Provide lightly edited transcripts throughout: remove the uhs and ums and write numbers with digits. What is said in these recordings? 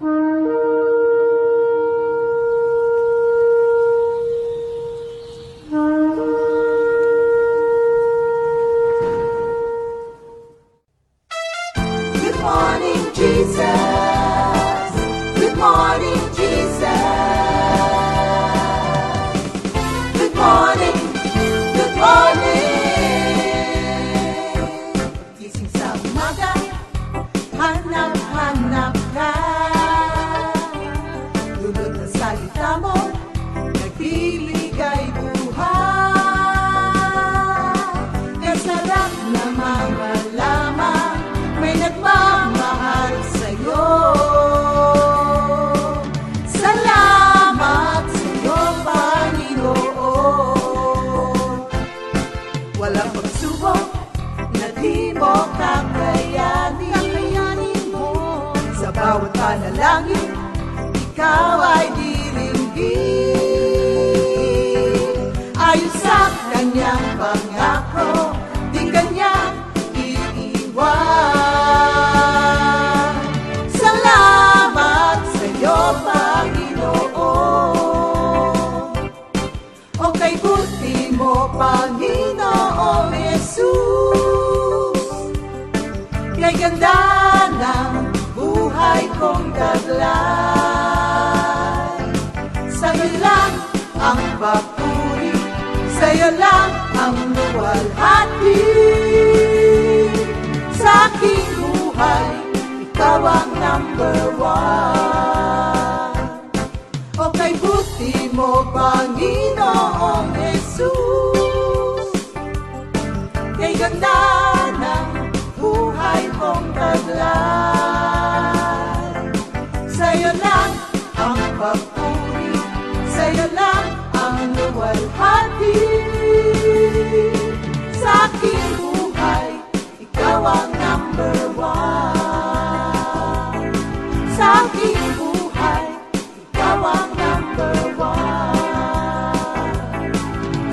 Good morning, Jesus. Good morning, Jesus. Good morning, good morning. Gising sa umaga, hanap-hanap ka. Lulot ang salita mo, nagbibigay buhay. Kasarap namang malaman, may nagmamahal sa'yo. Salamat sa'yo, Panginoon. Walang pagsubok na di mo kakayanin mo. Sa bawat panalangin, ikaw ay diringgin. Ayon sa kanyang pangako, di kanyang iiwan. Salamat sa'yo, Panginoon. O kay buti mo, Panginoong Jesus. Kay ganda ng buhay kong taglay. Sa'yo lang ang papuri, sa'yo lang ang luwalhati. Sa aking buhay, ikaw ang number one. O kay buti mo, Panginoong Jesus. Kay ganda ng buhay kong taglay. Sa'yo lang ang papuri, sa'yo lang ang luwalhati. Sa aking buhay, ikaw ang number one. Sa aking buhay, ikaw ang number one.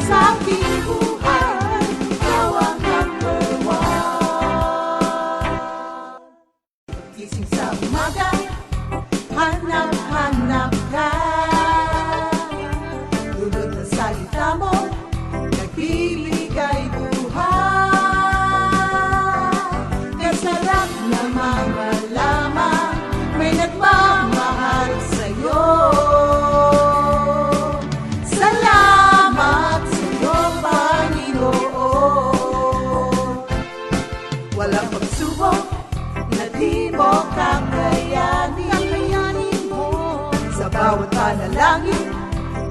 Sa aking buhay, ikaw ang number one. Gising sa umaga, hanap-hanap ka. Lulot ang salita mo, nagbibigay buhay. Kasarap namang malaman, may nagmamahal sa'yo. Salamat sa'yo, Panginoon. Walang pagsubok na di mo kakayanin mo. Sa bawat panalangin,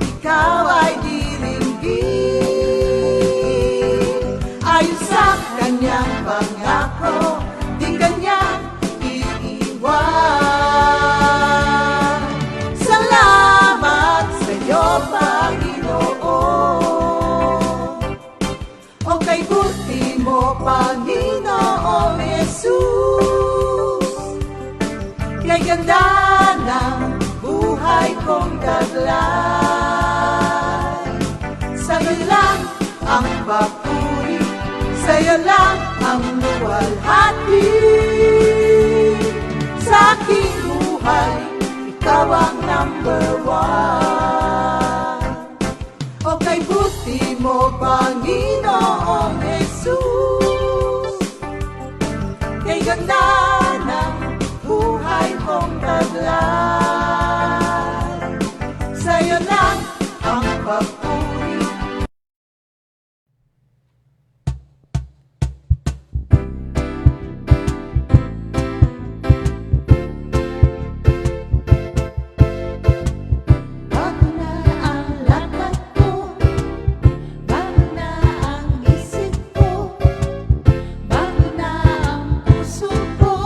ikaw ay diringgin. Ayon sa kanyang pangako, di kanyang iiwan. Salamat sa'yo, Panginoon. O kay buti mo, Panginoong Jesus. Kay ganda ng buhay kong taglay. Sa'yo lang ang papuri, sa'yo lang ang luwalhati. Sa aking buhay, ikaw ang number one. O kay buti mo, Panginoong Jesus. Kay ganda ng buhay kong taglay. Sa'yo lang ang papuri. Bago na ang lakad ko, bago na ang isip ko, bago na ang puso ko.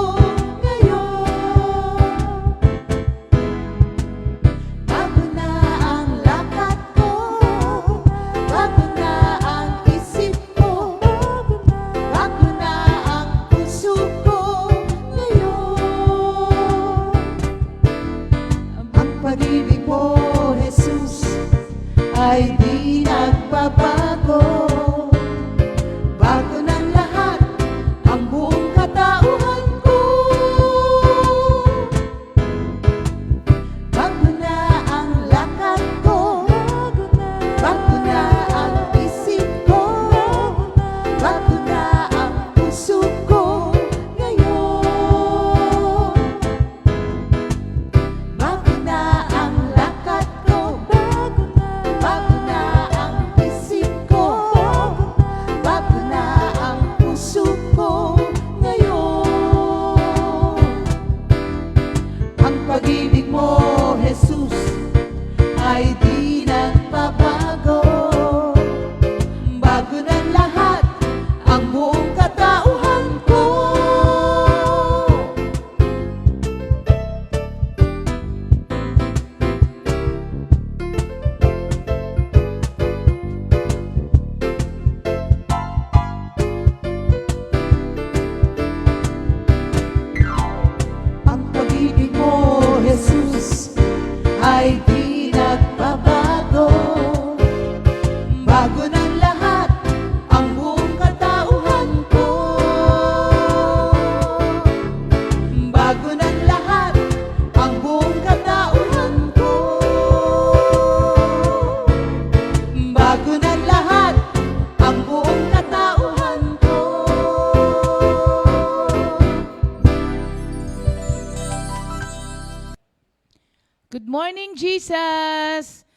morning, Jesus!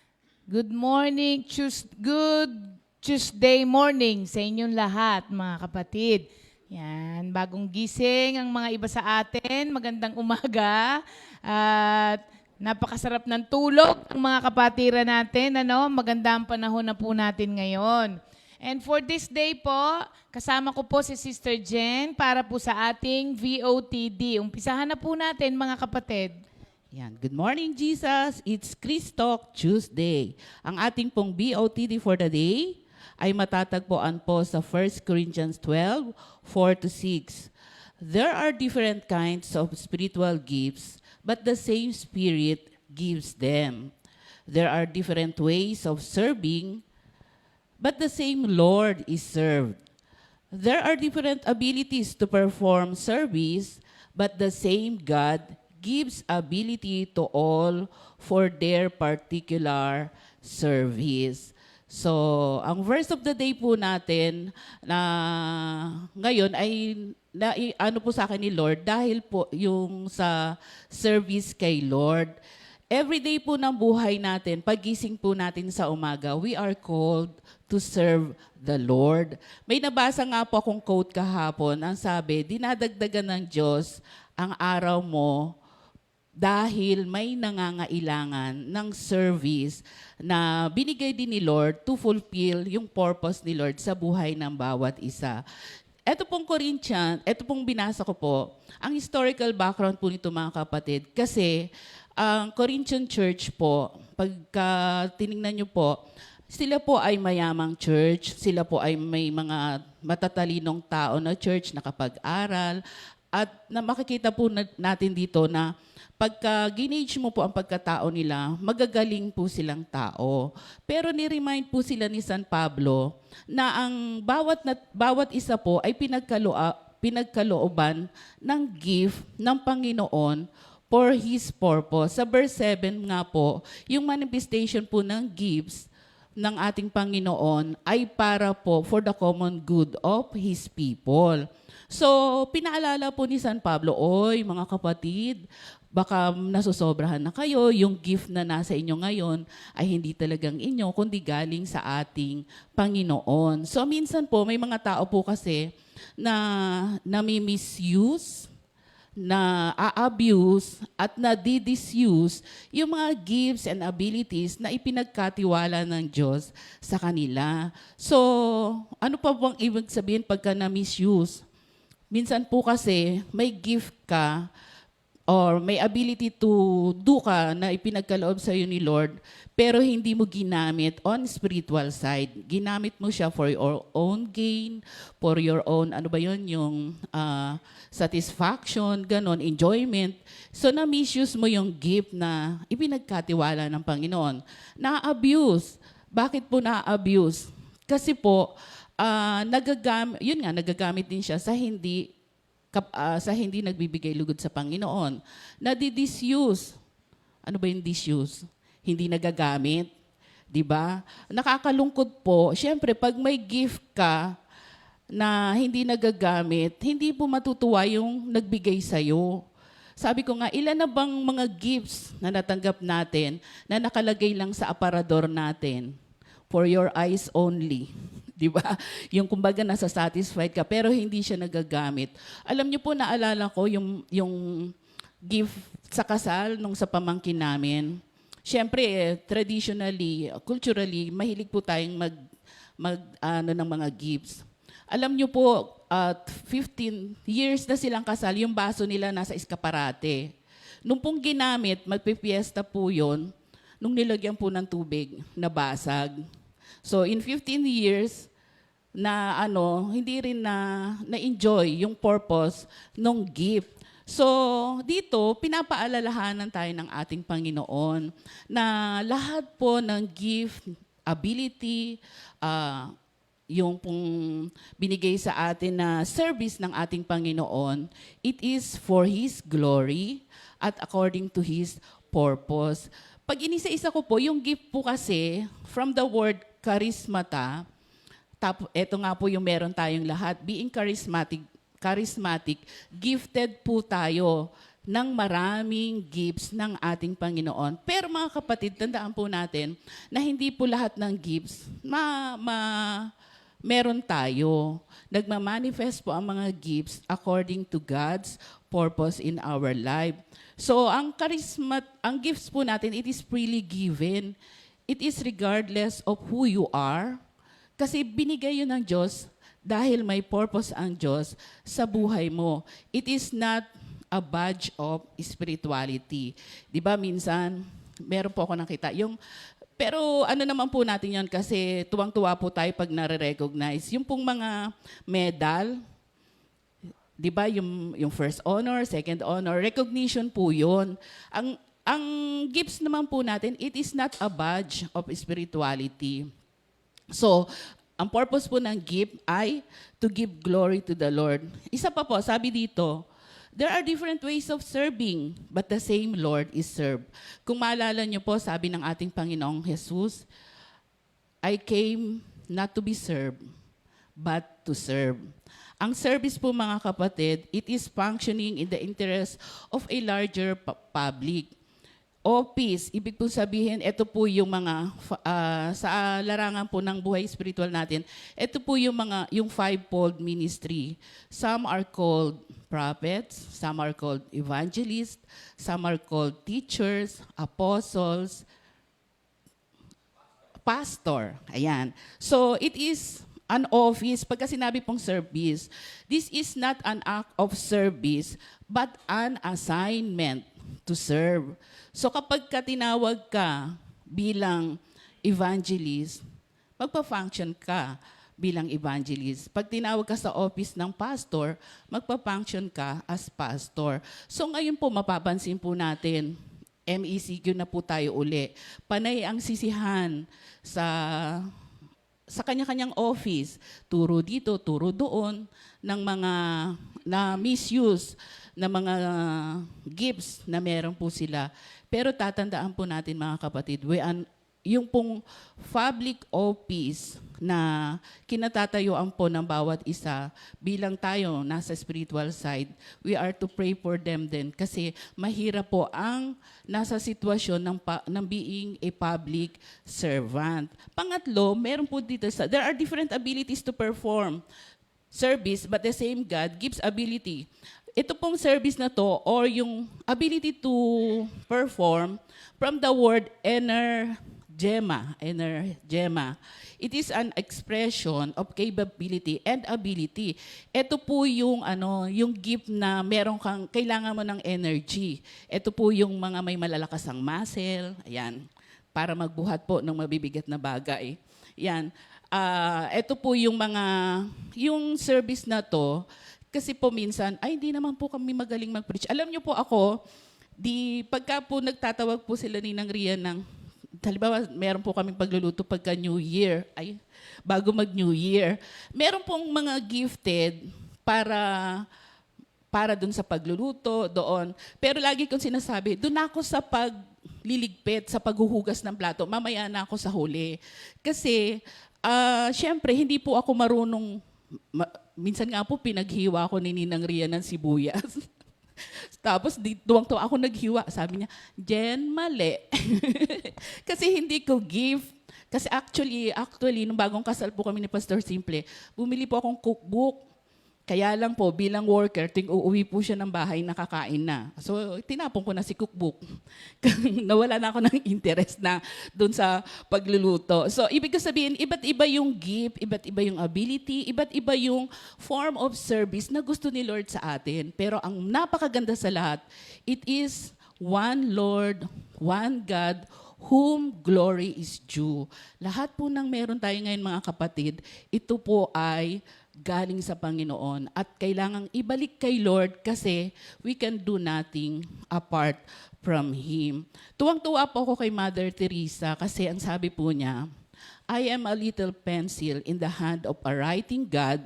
Good morning, good Tuesday morning sa inyong lahat, mga kapatid. Yan, bagong gising ang mga iba sa atin. Magandang umaga. At napakasarap ng tulog ng mga kapatiran natin. Maganda ang panahon na po natin ngayon. And for this day po, kasama ko po si Sister Jen para po sa ating VOTD. Umpisahan na po natin, mga kapatid. Yan. Good morning, Jesus. It's Chris Talk Tuesday. Ang ating pong BOTD for the day ay matatagpuan po sa 1 Corinthians 12, 4-6. There are different kinds of spiritual gifts, but the same Spirit gives them. There are different ways of serving, but the same Lord is served. There are different abilities to perform service, but the same God gives ability to all for their particular service. So, ang verse of the day po natin na ngayon ay ano po sa akin ni Lord dahil po yung sa service kay Lord. Every day po ng buhay natin, pagising po natin sa umaga, we are called to serve the Lord. May nabasa nga po akong quote kahapon, ang sabi, dinadagdagan ng Diyos ang araw mo dahil may nangangailangan ng service na binigay din ni Lord to fulfill yung purpose ni Lord sa buhay ng bawat isa. Ito pong binasa ko po, ang historical background po nito mga kapatid, kasi ang Corinthian Church po, pagka tinignan nyo po, sila po ay mayamang church, sila po ay may mga matatalinong tao na church, nakapag-aral, at na makikita po natin dito na pagka ginage mo po ang pagkatao nila, magagaling po silang tao. Pero ni-remind po sila ni San Pablo na ang bawat isa po ay pinagkalooban ng gift ng Panginoon for His purpose. Sa verse 7 nga po, yung manifestation po ng gifts ng ating Panginoon ay para po for the common good of His people. So, pinaalala po ni San Pablo, oy mga kapatid, baka nasusobrahan na kayo, yung gift na nasa inyo ngayon ay hindi talagang inyo, kundi galing sa ating Panginoon. So, minsan po, may mga tao po kasi na nami-misuse, na a-abuse at na-disuse yung mga gifts and abilities na ipinagkatiwala ng Diyos sa kanila. So, ano pa bang ibig sabihin pagka na-misuse? Minsan po kasi may gift ka or may ability to do ka na ipinagkaloob sa iyo ni Lord, pero hindi mo ginamit on spiritual side. Ginamit mo siya for your own gain, for your own, yung satisfaction, ganon, enjoyment. So na-misuse mo yung gift na ipinagkatiwala ng Panginoon. Na-abuse. Bakit po na-abuse? Kasi po, nagagamit din siya sa hindi nagbibigay lugod sa Panginoon. Nadi-disuse. Ano ba yung disuse? Hindi nagagamit. 'Di ba? Nakakalungkot po. Siyempre, pag may gift ka na hindi nagagamit, hindi po matutuwa yung nagbigay sa'yo. Sabi ko nga, ilan na bang mga gifts na natanggap natin na nakalagay lang sa aparador natin? For your eyes only. Di ba? Yung kumbaga nasa satisfied ka pero hindi siya nagagamit. Alam niyo po, naalala ko yung gift sa kasal nung sa pamangkin namin. Siyempre, traditionally, culturally, mahilig po tayong ng mga gifts. Alam niyo po, 15 years na silang kasal, yung baso nila nasa eskaparate. Nung pong ginamit, magpipiesta po yun, nung nilagyan po ng tubig, nabasag. So in 15 years na hindi rin na-enjoy yung purpose ng gift. So dito, pinapaalalahanan tayo ng ating Panginoon na lahat po ng gift, ability, yung pong binigay sa atin na service ng ating Panginoon, it is for His glory at according to His purpose. Pag inisa-isa ko po, yung gift po kasi, from the word charismata, eto nga po yung meron tayong lahat, being charismatic, gifted po tayo ng maraming gifts ng ating Panginoon. Pero mga kapatid, tandaan po natin na hindi po lahat ng gifts meron tayo. Nagmamanifest po ang mga gifts according to God's purpose in our life. So, ang gifts po natin, it is freely given. It is regardless of who you are. Kasi binigay yun ng Diyos dahil may purpose ang Diyos sa buhay mo. It is not a badge of spirituality. Di ba minsan, meron po ako nakita, pero ano naman po natin yan kasi tuwang-tuwa po tayo pag nare-recognize. Yung pong mga medal, di ba yung first honor, second honor, recognition po yun. Ang gifts naman po natin, it is not a badge of spirituality. So, ang purpose po ng gift ay to give glory to the Lord. Isa pa po, sabi dito, there are different ways of serving, but the same Lord is served. Kung maalala niyo po, sabi ng ating Panginoong Jesus, I came not to be served, but to serve. Ang service po mga kapatid, it is functioning in the interest of a larger public. Office, ibig po sabihin, ito po yung mga, sa larangan po ng buhay spiritual natin, ito po yung fivefold ministry. Some are called prophets, some are called evangelists, some are called teachers, apostles, pastor. Ayan. So, it is an office. Pagka sinabi pong service, this is not an act of service, but an assignment to serve. So kapag tinawag ka bilang evangelist, magpa-function ka bilang evangelist. Pag tinawag ka sa office ng pastor, magpa-function ka as pastor. So ngayon po mapapansin po natin, MECQ na po tayo uli. Panay ang sisihan sa kanya-kanyang office. Turo dito, turo doon, ng mga na misuse na mga gifts na meron po sila. Pero tatandaan po natin mga kapatid, yung pong public office na kinatatayuan po ng bawat isa, bilang tayo nasa spiritual side, we are to pray for them din kasi mahirap po ang nasa sitwasyon ng being a public servant. Pangatlo, meron po dito there are different abilities to perform service, but the same God gives ability. Ito pong service na to, or yung ability to perform, from the word energema. It is an expression of capability and ability. Ito po yung gift na kailangan mo ng energy. Ito po yung mga may malalakas ang muscle, ayan, para magbuhat po ng mabibigat na bagay. Yan. Ito po yung service na to, kasi po minsan, hindi naman po kami magaling mag-preach. Alam niyo po ako, pagka po nagtatawag po sila ni Nang Ria halimbawa, meron po kaming pagluluto pagka New Year, bago mag-New Year, meron pong mga gifted para dun sa pagluluto, doon. Pero lagi kong sinasabi, dun ako sa pagliligpit, sa paghuhugas ng plato, mamaya na ako sa huli. Kasi, syempre, hindi po ako marunong. Minsan nga po, pinaghiwa ko ni Ninang Ria ng sibuyas. Tapos, tuwang-tuwa ako naghiwa. Sabi niya, Jen, mali. Kasi hindi ko gift. Kasi actually, nung bagong kasal po kami ni Pastor Simple, bumili po akong cookbook. Kaya lang po, bilang worker, uuwi po siya ng bahay, nakakain na. So, tinapon ko na si cookbook. Nawala na ako ng interest na doon sa pagluluto. So, ibig ko sabihin, iba't iba yung gift, iba't iba yung ability, iba't iba yung form of service na gusto ni Lord sa atin. Pero ang napakaganda sa lahat, it is one Lord, one God, whom glory is due. Lahat po ng meron tayo ngayon mga kapatid, ito po ay galing sa Panginoon at kailangang ibalik kay Lord kasi we can do nothing apart from Him. Tuwang-tuwa po ako kay Mother Teresa kasi ang sabi po niya, I am a little pencil in the hand of a writing God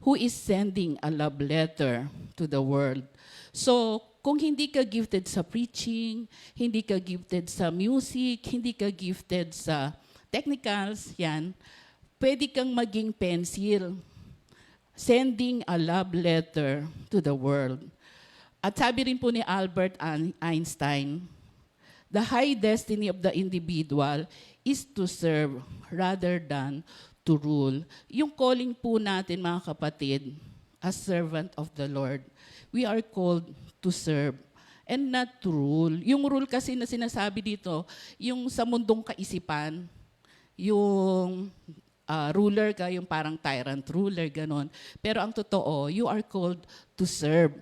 who is sending a love letter to the world. So, kung hindi ka gifted sa preaching, hindi ka gifted sa music, hindi ka gifted sa technicals, yan, pwede kang maging pencil, sending a love letter to the world. At sabi rin po ni Albert Einstein, the high destiny of the individual is to serve rather than to rule. Yung calling po natin, mga kapatid, as servant of the Lord, we are called to serve and not to rule. Yung rule kasi na sinasabi dito, yung sa mundong kaisipan, yung ruler ka, yung parang tyrant ruler, ganon. Pero ang totoo, you are called to serve.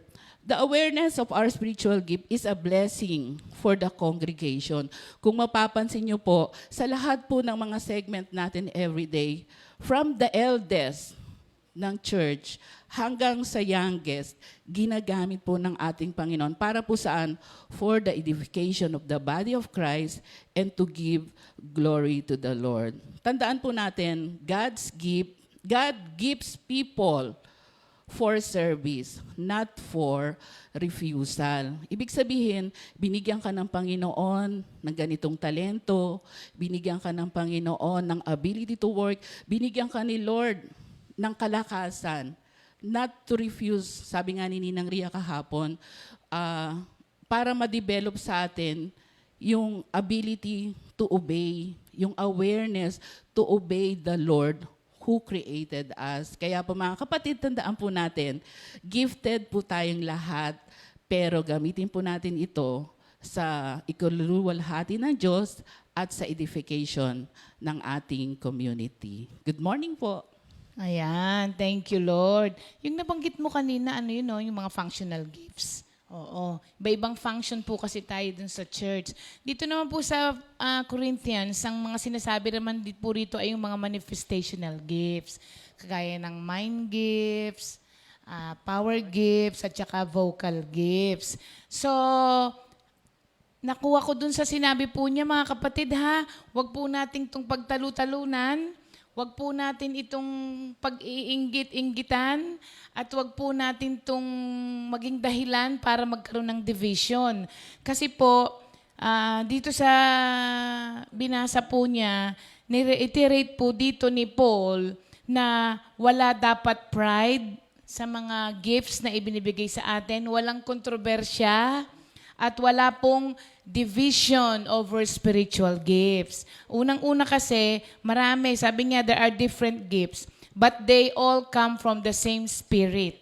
The awareness of our spiritual gift is a blessing for the congregation. Kung mapapansin niyo po, sa lahat po ng mga segment natin everyday, from the eldest ng church hanggang sa youngest, ginagamit po ng ating Panginoon para po saan? For the edification of the body of Christ and to give glory to the Lord. Tandaan po natin, God gives people for service, not for refusal. Ibig sabihin, binigyan ka ng Panginoon ng ganitong talento, binigyan ka ng Panginoon ng ability to work, binigyan ka ni Lord ng kalakasan, not to refuse, sabi nga ni Ninang Ria kahapon, para ma-develop sa atin yung ability to obey, yung awareness to obey the Lord who created us. Kaya po mga kapatid, tandaan po natin, gifted po tayong lahat, pero gamitin po natin ito sa ikaluluwalhati ng Diyos at sa edification ng ating community. Good morning po. Ayan, thank you, Lord. Yung nabanggit mo kanina, ano yun, no? Yung mga functional gifts. Oo. Iba-ibang function po kasi tayo dun sa church. Dito naman po sa Corinthians, ang mga sinasabi naman po rito ay yung mga manifestational gifts. Kagaya ng mind gifts, power gifts, at saka vocal gifts. So, nakuha ko dun sa sinabi po niya, mga kapatid ha, wag po nating itong pagtalu-talunan, wag po natin itong pag-iinggit-inggitan, at wag po natin itong maging dahilan para magkaroon ng division. Kasi po, dito sa binasa po niya, ni-reiterate po dito ni Paul na wala dapat pride sa mga gifts na ibinibigay sa atin, walang kontrobersya, at wala pong division over spiritual gifts. Unang-una kasi, marami, sabi niya, there are different gifts, but they all come from the same Spirit.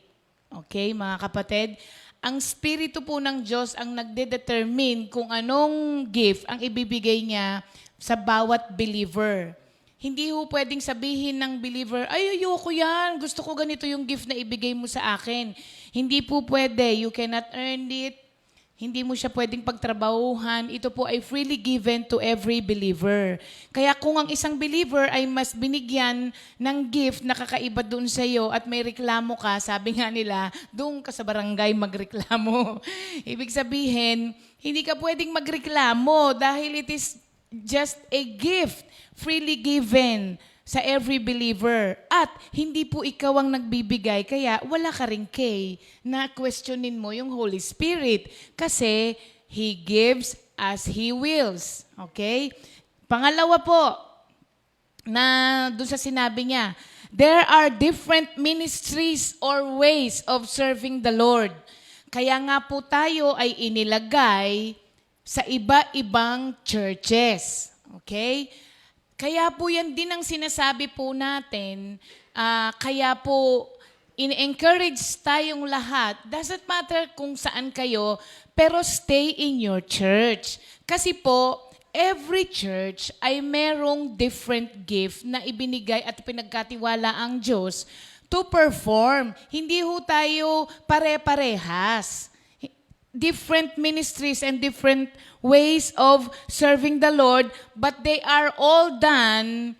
Okay, mga kapatid? Ang Spirito po ng Diyos ang nagde-determine kung anong gift ang ibibigay niya sa bawat believer. Hindi ho pwedeng sabihin ng believer, ay, ayoko yan, gusto ko ganito yung gift na ibigay mo sa akin. Hindi po pwede, you cannot earn it, hindi mo siya pwedeng pagtrabahuhan. Ito po ay freely given to every believer. Kaya kung ang isang believer ay mas binigyan ng gift na kakaiba doon sa iyo at may reklamo ka, sabi nga nila, doon ka sa barangay magreklamo. Ibig sabihin, hindi ka pwedeng magreklamo dahil it is just a gift freely given sa every believer. At hindi po ikaw ang nagbibigay, kaya wala ka rin kay na questionin mo yung Holy Spirit. Kasi He gives as He wills. Okay? Pangalawa po, na doon sa sinabi niya, there are different ministries or ways of serving the Lord. Kaya nga po tayo ay inilagay sa iba-ibang churches. Okay? Kaya po yan din ang sinasabi po natin, kaya po in-encourage tayong lahat, doesn't matter kung saan kayo, pero stay in your church. Kasi po, every church ay merong different gift na ibinigay at pinagkatiwala ang Diyos to perform. Hindi ho tayo pare-parehas. Different ministries and different ways of serving the Lord, but they are all done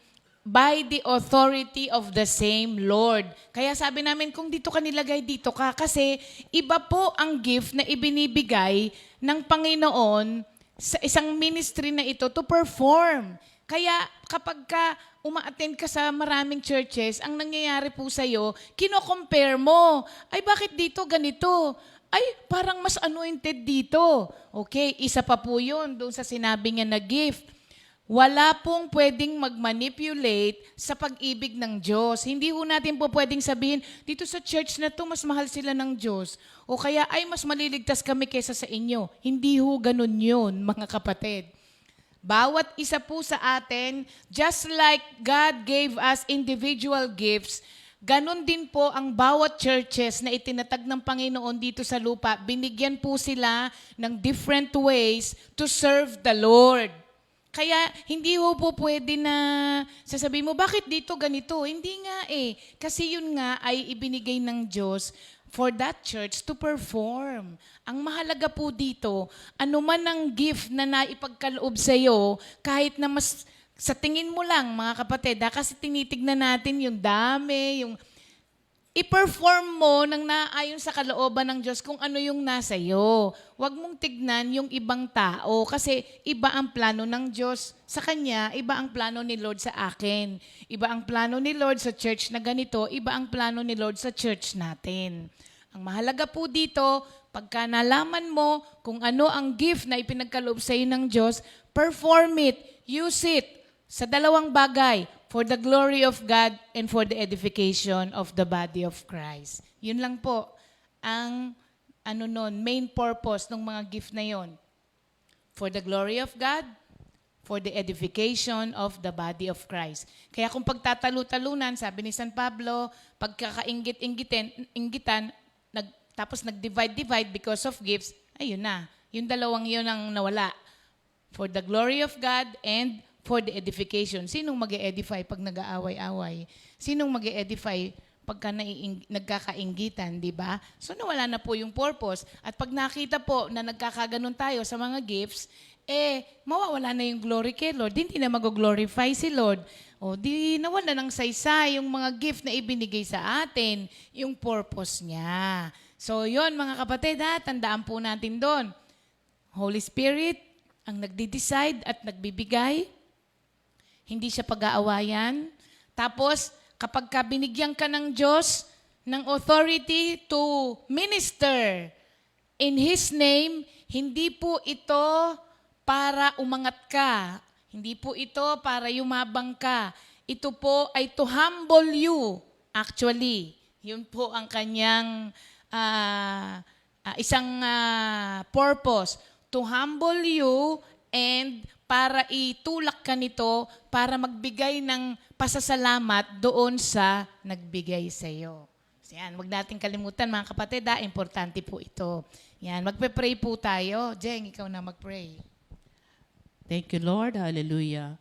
by the authority of the same Lord. Kaya sabi namin, kung dito ka nilagay, dito ka. Kasi iba po ang gift na ibinibigay ng Panginoon sa isang ministry na ito to perform. Kaya kapag ka uma-attend ka sa maraming churches, ang nangyayari po sa'yo, kino-compare mo. Ay, bakit dito ganito? Ay, parang mas anointed dito. Okay, isa pa po yun doon sa sinabi niya na gift. Wala pong pwedeng mag-manipulate sa pag-ibig ng Diyos. Hindi ho natin po pwedeng sabihin, dito sa church na to, mas mahal sila ng Diyos. O kaya, ay, mas maliligtas kami kesa sa inyo. Hindi ho ganun yun, mga kapatid. Bawat isa po sa atin, just like God gave us individual gifts, ganon din po ang bawat churches na itinatag ng Panginoon dito sa lupa. Binigyan po sila ng different ways to serve the Lord. Kaya hindi ho po pwede na sasabihin mo, bakit dito ganito? Hindi nga eh. Kasi yun nga ay ibinigay ng Diyos for that church to perform. Ang mahalaga po dito, ano man ang gift na naipagkaloob sa iyo, kahit na mas sa tingin mo lang, mga kapatid, kasi tinitignan natin yung dami, yung i-perform mo nang naayon sa kalooban ng Diyos kung ano yung nasa iyo. Huwag mong tignan yung ibang tao kasi iba ang plano ng Diyos sa kanya, iba ang plano ni Lord sa akin. Iba ang plano ni Lord sa church na ganito, iba ang plano ni Lord sa church natin. Ang mahalaga po dito, pagka nalaman mo kung ano ang gift na ipinagkaloob sa iyo ng Diyos, perform it, use it sa dalawang bagay, for the glory of God and for the edification of the body of Christ. Yun lang po ang main purpose ng mga gift na yon. For the glory of God, for the edification of the body of Christ. Kaya kung pagtatalu-talunan, sabi ni San Pablo, pagkakainggitan, tapos nag-divide because of gifts, ayun na. Yung dalawang yun ang nawala. For the glory of God and for the edification. Sinong mag-e-edify pag nag-aaway-away? Sinong mag-e-edify pagka nagkakainggitan, di ba? So nawala na po yung purpose. At pag nakita po na nagkakaganon tayo sa mga gifts, mawawala na yung glory kay Lord. Hindi na mag-glorify si Lord. O di nawala ng saysay yung mga gift na ibinigay sa atin, yung purpose niya. So yon mga kapatid, tandaan po natin doon. Holy Spirit ang nagde-decide at nagbibigay. Hindi siya pag-aawayan. Tapos, kapag binigyan ka ng Diyos ng authority to minister in His name, hindi po ito para umangat ka. Hindi po ito para yumabang ka. Ito po ay to humble you, actually. Yun po ang kanyang isang purpose. To humble you and para itulak ka nito, para magbigay ng pasasalamat doon sa nagbigay sa iyo. So yan, huwag natin kalimutan mga kapatid, importante po ito. Yan, magpe-pray po tayo. Jeng, ikaw na mag-pray. Thank you, Lord. Hallelujah.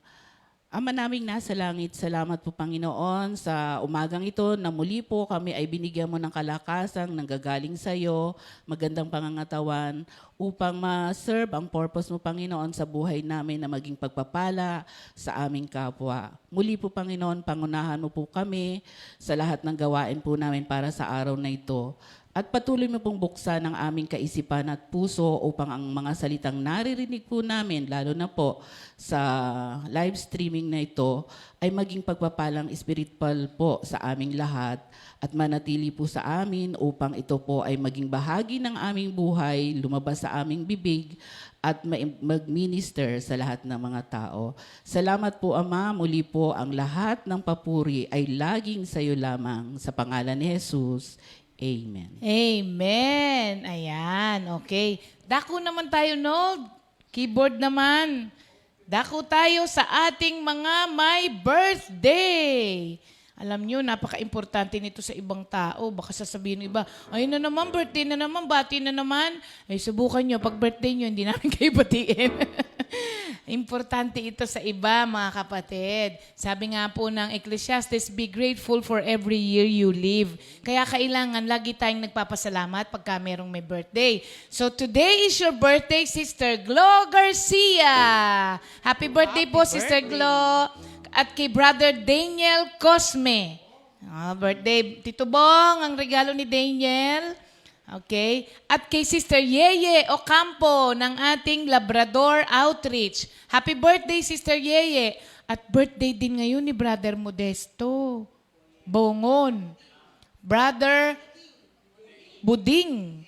Ama naming nasa langit, salamat po Panginoon sa umagang ito na muli po kami ay binigyan mo ng kalakasang nanggagaling sa iyo, magandang pangangatawan upang ma-serve ang purpose mo Panginoon sa buhay namin na maging pagpapala sa aming kapwa. Muli po Panginoon, pangunahan mo po kami sa lahat ng gawain po namin para sa araw na ito. At patuloy mo pong buksan ang aming kaisipan at puso upang ang mga salitang naririnig po namin, lalo na po sa live streaming na ito, ay maging pagpapalang spiritual po sa aming lahat at manatili po sa amin upang ito po ay maging bahagi ng aming buhay, lumabas sa aming bibig at mag-minister sa lahat ng mga tao. Salamat po Ama, muli po ang lahat ng papuri ay laging sa iyo lamang sa pangalan ni Jesus. Amen. Amen. Ayan, okay. Dako naman tayo, no? Keyboard naman. Dako tayo sa ating mga may birthday. Alam nyo, napaka-importante nito sa ibang tao. Baka sasabihin ng iba, ay na naman, birthday na naman, bati na naman. Ay, subukan nyo, pag birthday nyo, hindi namin kayo batiin. Importante ito sa iba, mga kapatid. Sabi nga po ng Ecclesiastes, be grateful for every year you live. Kaya kailangan lagi tayong nagpapasalamat pagka merong may birthday. So today is your birthday, Sister Glo Garcia. Happy birthday po, Sister Glo. At kay Brother Daniel Cosme. Birthday, Tito Bong, ang regalo ni Daniel. Okay? At kay Sister Yeye Ocampo ng ating Labrador Outreach. Happy birthday, Sister Yeye. At birthday din ngayon ni Brother Modesto Bongon. Brother Buding.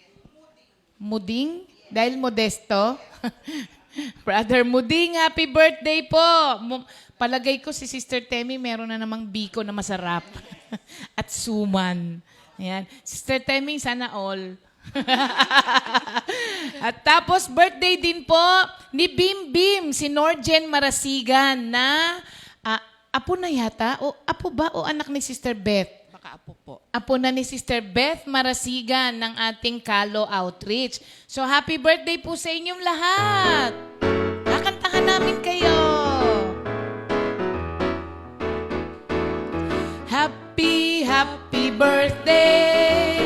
Muding? Dahil Modesto. Brother Muding, happy birthday po. Palagay ko si Sister Temi meron na namang biko na masarap. At suman. Ayan. Sister Temi, sana all. At tapos birthday din po ni Bim Bim, si Norjen Marasigan na apo na yata. O apo ba o anak ni Sister Beth? Baka apo po. Apo na ni Sister Beth Marasigan ng ating Kalo Outreach. So happy birthday po sa inyong lahat. Kakantahan namin kayo. Happy, happy birthday.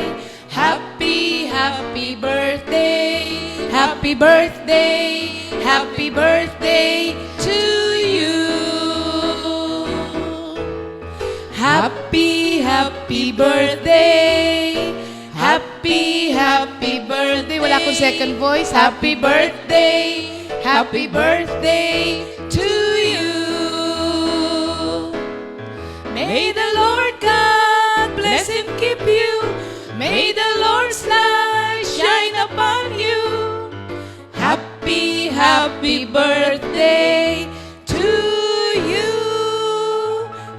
Happy, happy birthday. Happy birthday. Happy birthday to you. Happy, happy birthday. Happy, happy birthday. Wala akong second voice. Happy birthday. Happy birthday to you. May the Lord God bless and keep you. May the Lord's light shine upon you. Happy, happy birthday to you.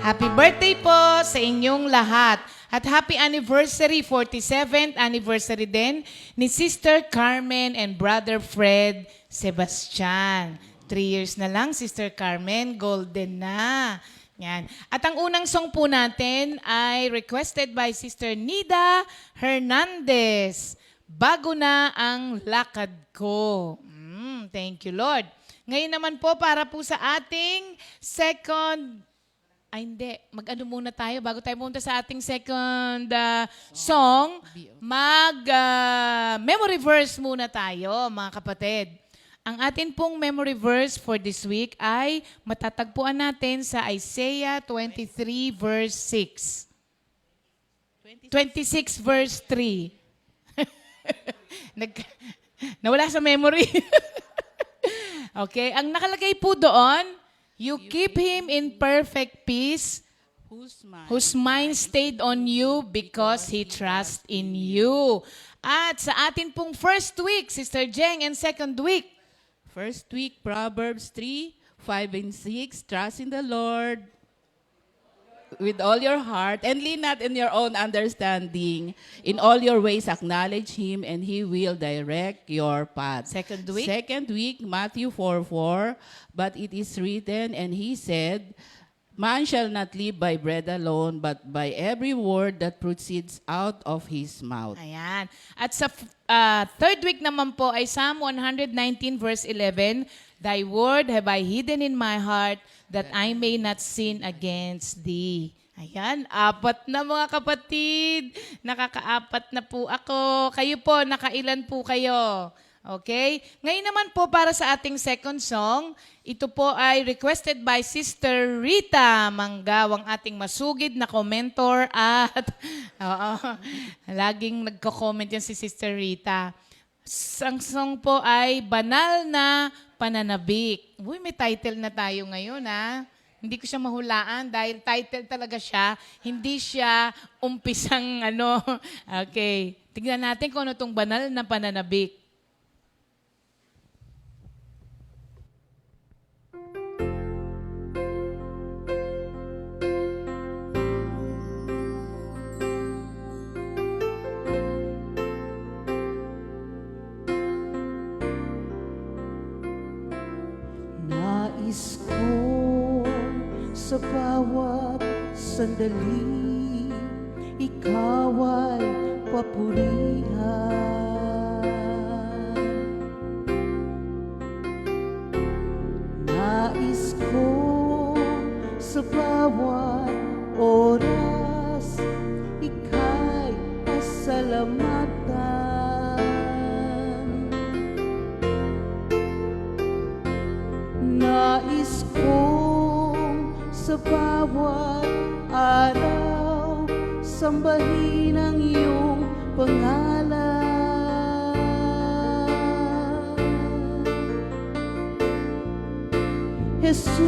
Happy birthday po sa inyong lahat. At happy anniversary, 47th anniversary din ni Sister Carmen and Brother Fred Sebastian. 3 years na lang, Sister Carmen, golden na. Yan. At ang unang song po natin ay requested by Sister Nida Hernandez. Bago na ang lakad ko. Thank you, Lord. Ngayon naman po, para po sa ating second... Ay, hindi. Mag-ano muna tayo. Bago tayo pumunta sa ating second song, memory verse muna tayo, mga kapatid. Ang atin pong memory verse for this week ay matatagpuan natin sa Isaiah 23 verse 6. 26 verse 3. Nawala sa memory. Okay, ang nakalagay po doon, you keep him in perfect peace, whose mind stayed on you because he trusts in you. At sa atin pong first week, Sister Jeng, and second week, First week, Proverbs 3, 5 and 6, trust in the Lord with all your heart and lean not in your own understanding. In all your ways, acknowledge Him and He will direct your path. second week, Second week, Matthew 4:4, but it is written, and He said, man shall not live by bread alone, but by every word that proceeds out of His mouth. ayan. At sa third week naman po ay Psalm 119 verse 11, thy word have I hidden in my heart that I may not sin against thee. Ayan, 4 na mga kapatid. Nakaka-4 na po ako. Kayo po, nakailan po kayo? Okay? Ngayon naman po para sa ating second song, ito po ay requested by Sister Rita Manggawang, ating masugid na commentor at laging nagko-comment yan si Sister Rita. Ang song po ay Banal na Pananabik. Uy, may title na tayo ngayon, ha? Hindi ko siya mahulaan dahil title talaga siya. Hindi siya umpisang ano. Okay. Tignan natin kung ano itong Banal na Pananabik. Nais ko sa bawat sandali, ikaw ay papurihan. Nais ko sa bawat oras, ika'y pasalamatan. Nais kong sa bawat araw sambahin ang iyong pangalan. Jesus,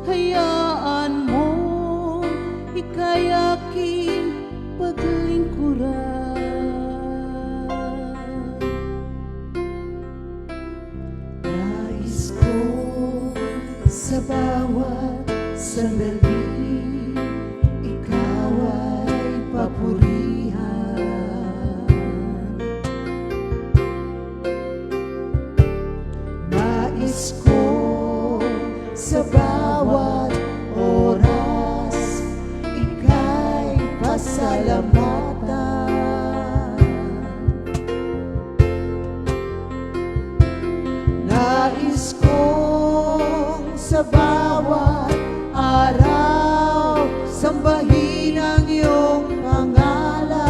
hayaan mo ika'y aking paglingkuran. sandali, ikaw ay papurihan. Nais ko sa bawat oras, ika'y pasalamatan. Nais kong sa bawat araw, sambahin ang iyong pangalan.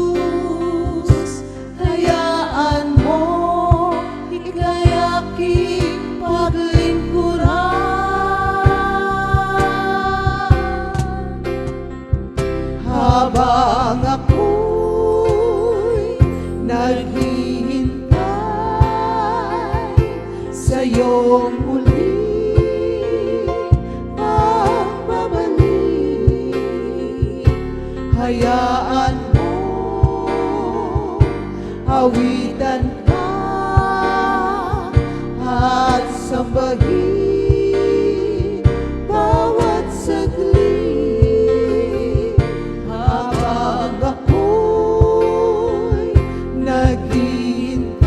Jesus, hayaan mo, ika'y aking paglingkuran. Habang ako'y naghihintay sa iyong muling pagbabalik, hayaan mo, awitan ka at sambahin bawat saglit. Habang ako'y naghihintay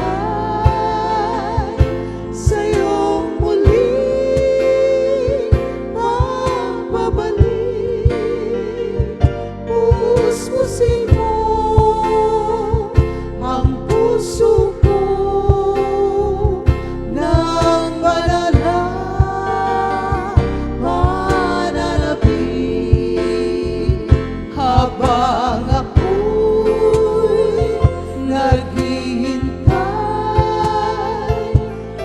sa iyong muling pagbabalik, puspusin mo ang puso ko ng banal na pananabik. Habang ako'y naghihintay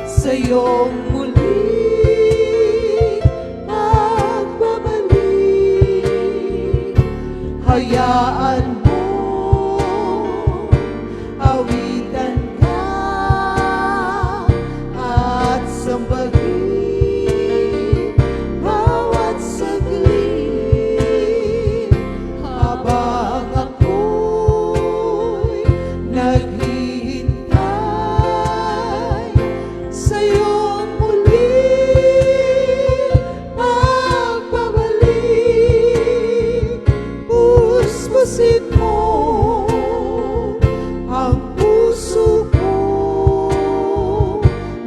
sa iyong muling pagbabalik, hayaan mo, awitan ka at sambahin bawat saglit. Habang ako'y naghihintay sa iyong muling pagbabalik, puspusin mo ang puso ko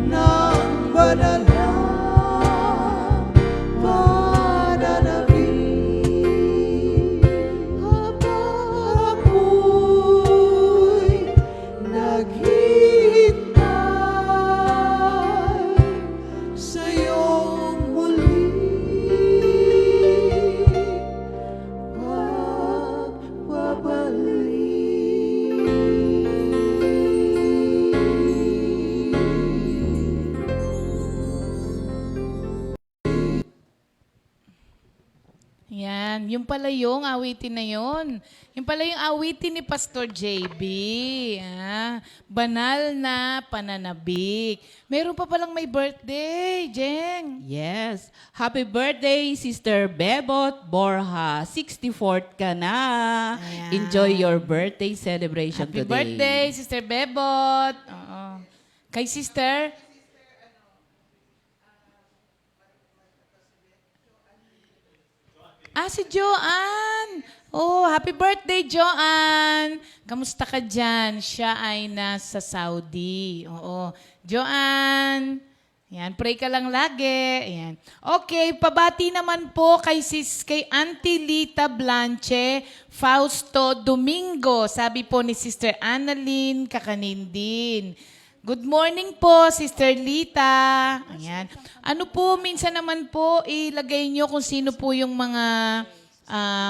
ng banal na pananabik. Habang ako'y naghihintay sa iyong muling pagbabalik. Yan, yung pala yung awitin na yun. Yung pala yung awitin ni Pastor JB. Ah, banal na pananabik. Meron pa palang may birthday, Jeng. Yes. Happy birthday, Sister Bebot Borja. 64th ka na. Ayan. Enjoy your birthday celebration Happy today. birthday, Sister Bebot. Oo. Kay Sister? Ah, si Joanne. Oh, happy birthday, Joanne. Kamusta ka dyan? Siya ay nasa Saudi. Oo. Joanne, yan, pray ka lang lagi. Ayan. Okay, pabati naman po kay Auntie Lita Blanche Fausto Domingo. Sabi po ni Sister Annalyn Kakanindin. Good morning po, Sister Lita. Ayan. Ano po, minsan naman po, ilagay nyo kung sino po yung mga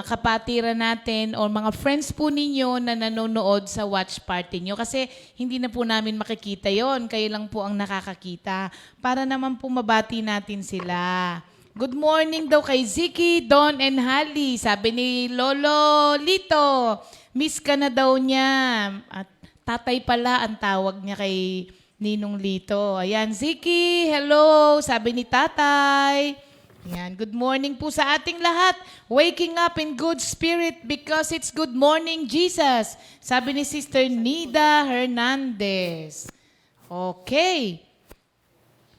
kapatiran natin o mga friends po ninyo na nanonood sa watch party nyo. Kasi hindi na po namin makikita yon. Kayo lang po ang nakakakita. Para naman po mabati natin sila. Good morning daw kay Ziki, Don, and Hali. Sabi ni Lolo Lito, miss ka na daw niya. At tatay pala ang tawag niya kay Ninong Lito. Ayan, Ziki, hello. Sabi ni tatay. Yan. Good morning po sa ating lahat. Waking up in good spirit because it's good morning, Jesus. Sabi ni Sister Nida Hernandez. Okay.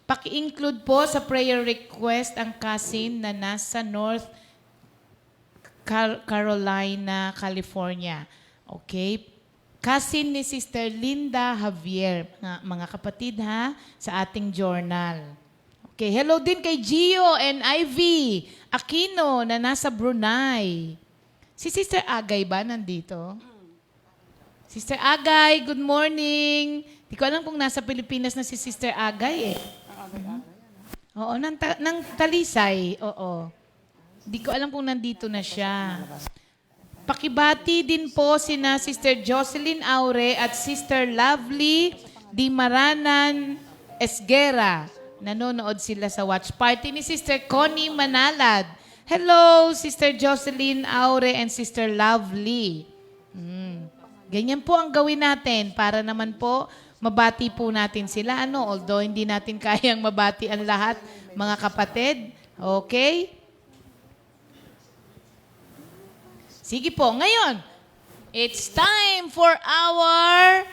Paki-include po sa prayer request ang cousin na nasa North Carolina, California. Okay? Cousin ni Sister Linda Javier, mga kapatid ha, sa ating journal. Okay, hello din kay Gio and Ivy Aquino na nasa Brunei. Si Sister Agay ba nandito? Sister Agay, good morning. Di ko alam kung nasa Pilipinas na si Sister Agay eh. Oo, ng Talisay. Oo. Di ko alam kung nandito na siya. Pakibati din po sina Sister Jocelyn Aure at Sister Lovely Di Maranan Esguera. Nanonood sila sa watch party ni Sister Connie Manalad. Hello, Sister Jocelyn Aure and Sister Lovely. Ganyan po ang gawin natin para naman po mabati po natin sila. Although hindi natin kayang mabati ang lahat, mga kapatid. Okay? Sige po, ngayon, it's time for our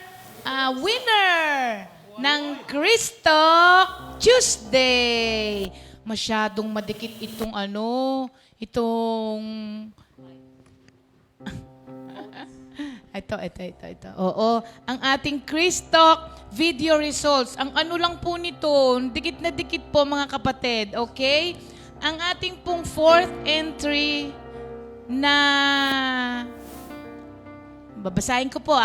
winner ng Cristo Tuesday. Masyadong madikit itong Ito. Oo, ang ating Cristo video results. Ang lang po nito, dikit na dikit po mga kapatid, okay? Ang ating pong fourth entry na babasahin ko po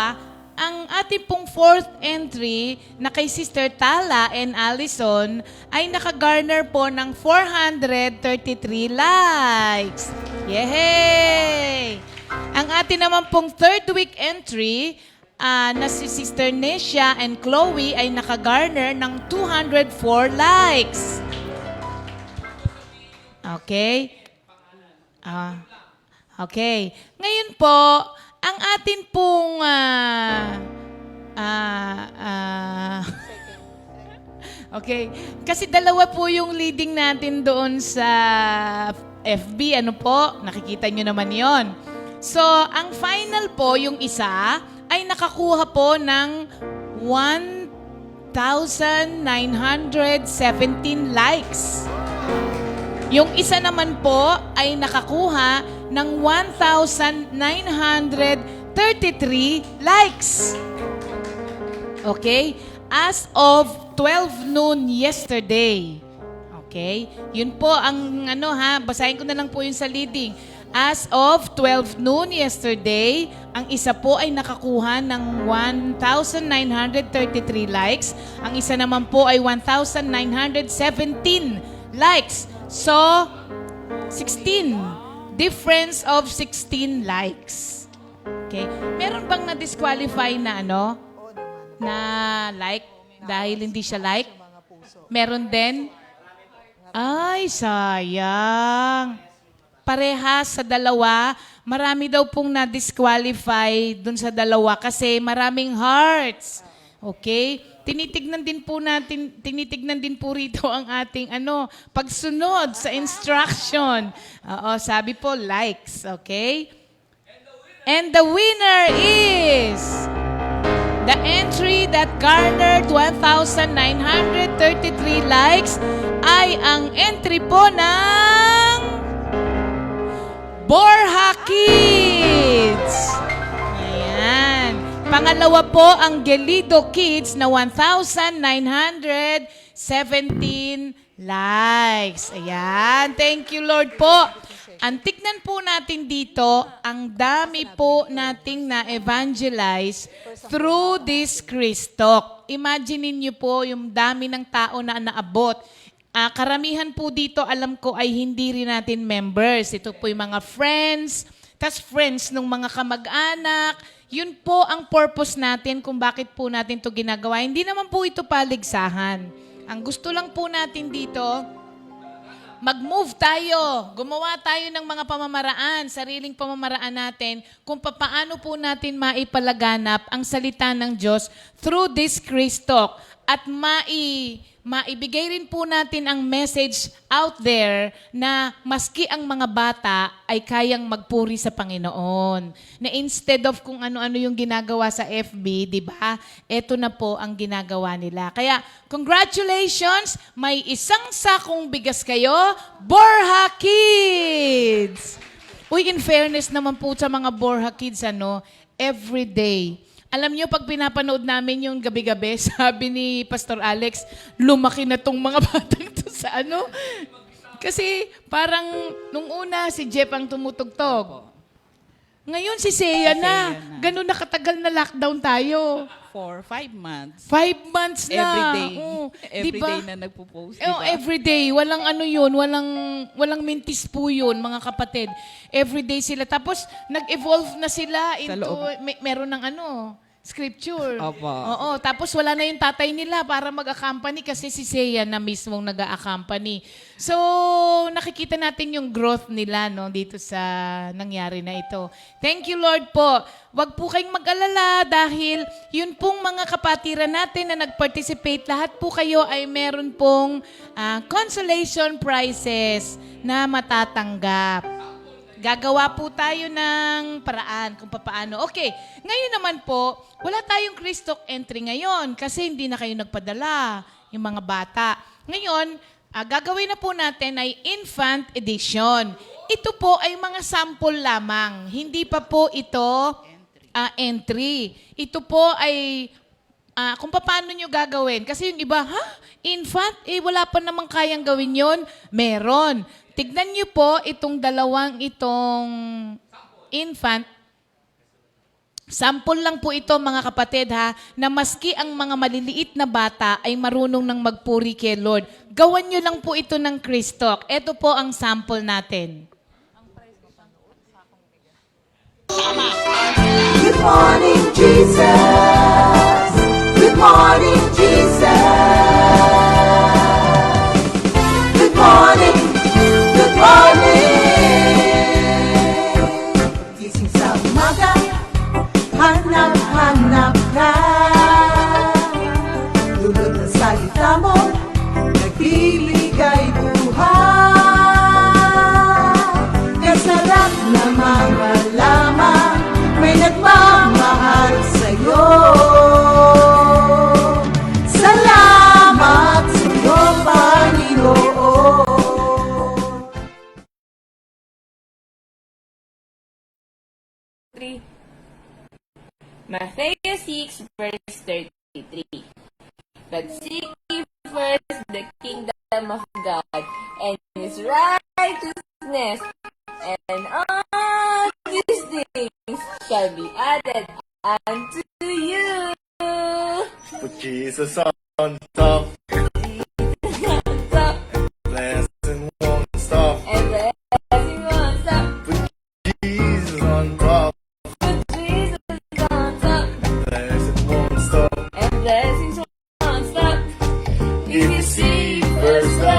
Ang ating pong fourth entry na kay Sister Tala and Allison ay nakagarner po ng 433 likes. Yay! Ang ating naman pong third week entry na si Sister Nesia and Chloe ay nakagarner ng 204 likes. Okay? Okay. Ngayon po, ang atin pong okay. Kasi dalawa po yung leading natin doon sa FB. Nakikita nyo naman yon. So, ang final po, yung isa, ay nakakuha po ng 1,917 likes. Yung isa naman po ay nakakuha ng 1,933 likes. Okay? As of 12 noon yesterday. Okay? Yun po ang basahin ko na lang po yun sa leading. As of 12 noon yesterday, ang isa po ay nakakuha ng 1,933 likes. Ang isa naman po ay 1,917 likes. So, 16. Difference of 16 likes. Okay? Meron bang na-disqualify na na like dahil hindi siya like? Meron din? Ay, sayang. Parehas sa dalawa. Marami daw pong na-disqualify dun sa dalawa kasi maraming hearts. Okay? Tinitignan din po rito ang ating pagsunod sa instruction. Sabi po likes, okay? And the winner is the entry that garnered 1,933 likes ay ang entry po ng Borja Kids. Ayan. Pangalawa po ang Gelido Kids na 1,917 likes. Ayan. Thank you, Lord po. Ang tignan po natin dito, ang dami po nating na-evangelize through this Christalk. Imagine niyo po yung dami ng tao na naabot. Karamihan po dito, alam ko, ay hindi rin natin members. Ito po yung mga friends, tas friends ng mga kamag-anak. Yun po ang purpose natin kung bakit po natin ito ginagawa. Hindi naman po ito paligsahan. Ang gusto lang po natin dito, mag-move tayo. Gumawa tayo ng mga pamamaraan, sariling pamamaraan natin kung paano po natin maipalaganap ang salita ng Diyos through this Christalk. at maibigay rin po natin ang message out there na maski ang mga bata ay kayang magpuri sa Panginoon. Na instead of kung ano-ano yung ginagawa sa FB, di ba? Ito na po ang ginagawa nila. Kaya, congratulations! May isang sakong bigas kayo, Borja Kids! Uy, in fairness naman po sa mga Borja Kids, every day. Alam niyo, pag pinapanood namin yung gabi-gabi, sabi ni Pastor Alex, lumaki na tong mga batang to sa Kasi parang nung una, si Jeff ang tumutugtog. Ngayon, si Seiya na. Ganun na katagal na lockdown tayo. 5 months. 5 months na. Every day. Oo. Every Diba? day na nagpo-post. Every day. Walang yun. Walang mintis po yun, mga kapatid. Every day sila. Tapos, nag-evolve na sila into, loob. meron ng scripture. Opo. Oo. Tapos, wala na yung tatay nila para mag-accompany kasi si Seiya na mismong nag-accompany. So, nakikita natin yung growth nila dito sa nangyari na ito. Thank you, Lord po. Huwag po kayong mag-alala dahil yun pong mga kapatiran natin na nag-participate, lahat po kayo ay meron pong consolation prizes na matatanggap. Gagawa po tayo ng paraan kung paano. Okay, ngayon naman po, wala tayong Christok entry ngayon kasi hindi na kayo nagpadala, yung mga bata. Ngayon, gagawin na po natin ay infant edition. Ito po ay mga sample lamang. Hindi pa po ito entry. Ito po ay kung paano nyo gagawin. Kasi yung iba, infant? Wala pa namang kayang gawin yon. Meron. Tignan nyo po itong dalawang infant. Sample lang po ito mga kapatid na maski ang mga maliliit na bata ay marunong ng magpuri kay Lord. Gawan nyo lang po ito ng Christok. Ito po ang sample natin. Good morning, Jesus. Good morning, Jesus. Good morning, good morning. Gising sa umaga, hanap-hanap ka. Lulod ng salita mo, nagbibigay buhay. Kasarap na mga lamang, may nagmamahal sa'yo. Salamat sa'yo, Panginoon. Matthew 6, verse 33. But seek ye first the kingdom of God and His righteousness, and all these things shall be added unto you. Put Jesus on top, So, blessing won't stop. and blessing won't stop. Put Jesus on top, Put Jesus on top, blessing won't stop. and blessings won't stop. If you seek first the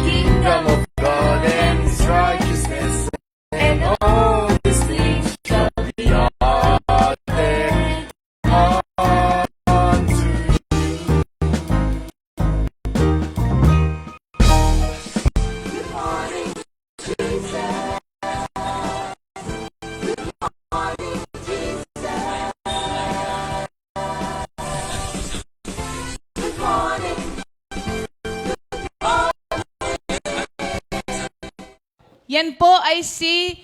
kingdom of God and His righteousness, and all these things shall be added unto you. Good morning, Jesus. Good morning, Jesus. Good morning. Yan po ay si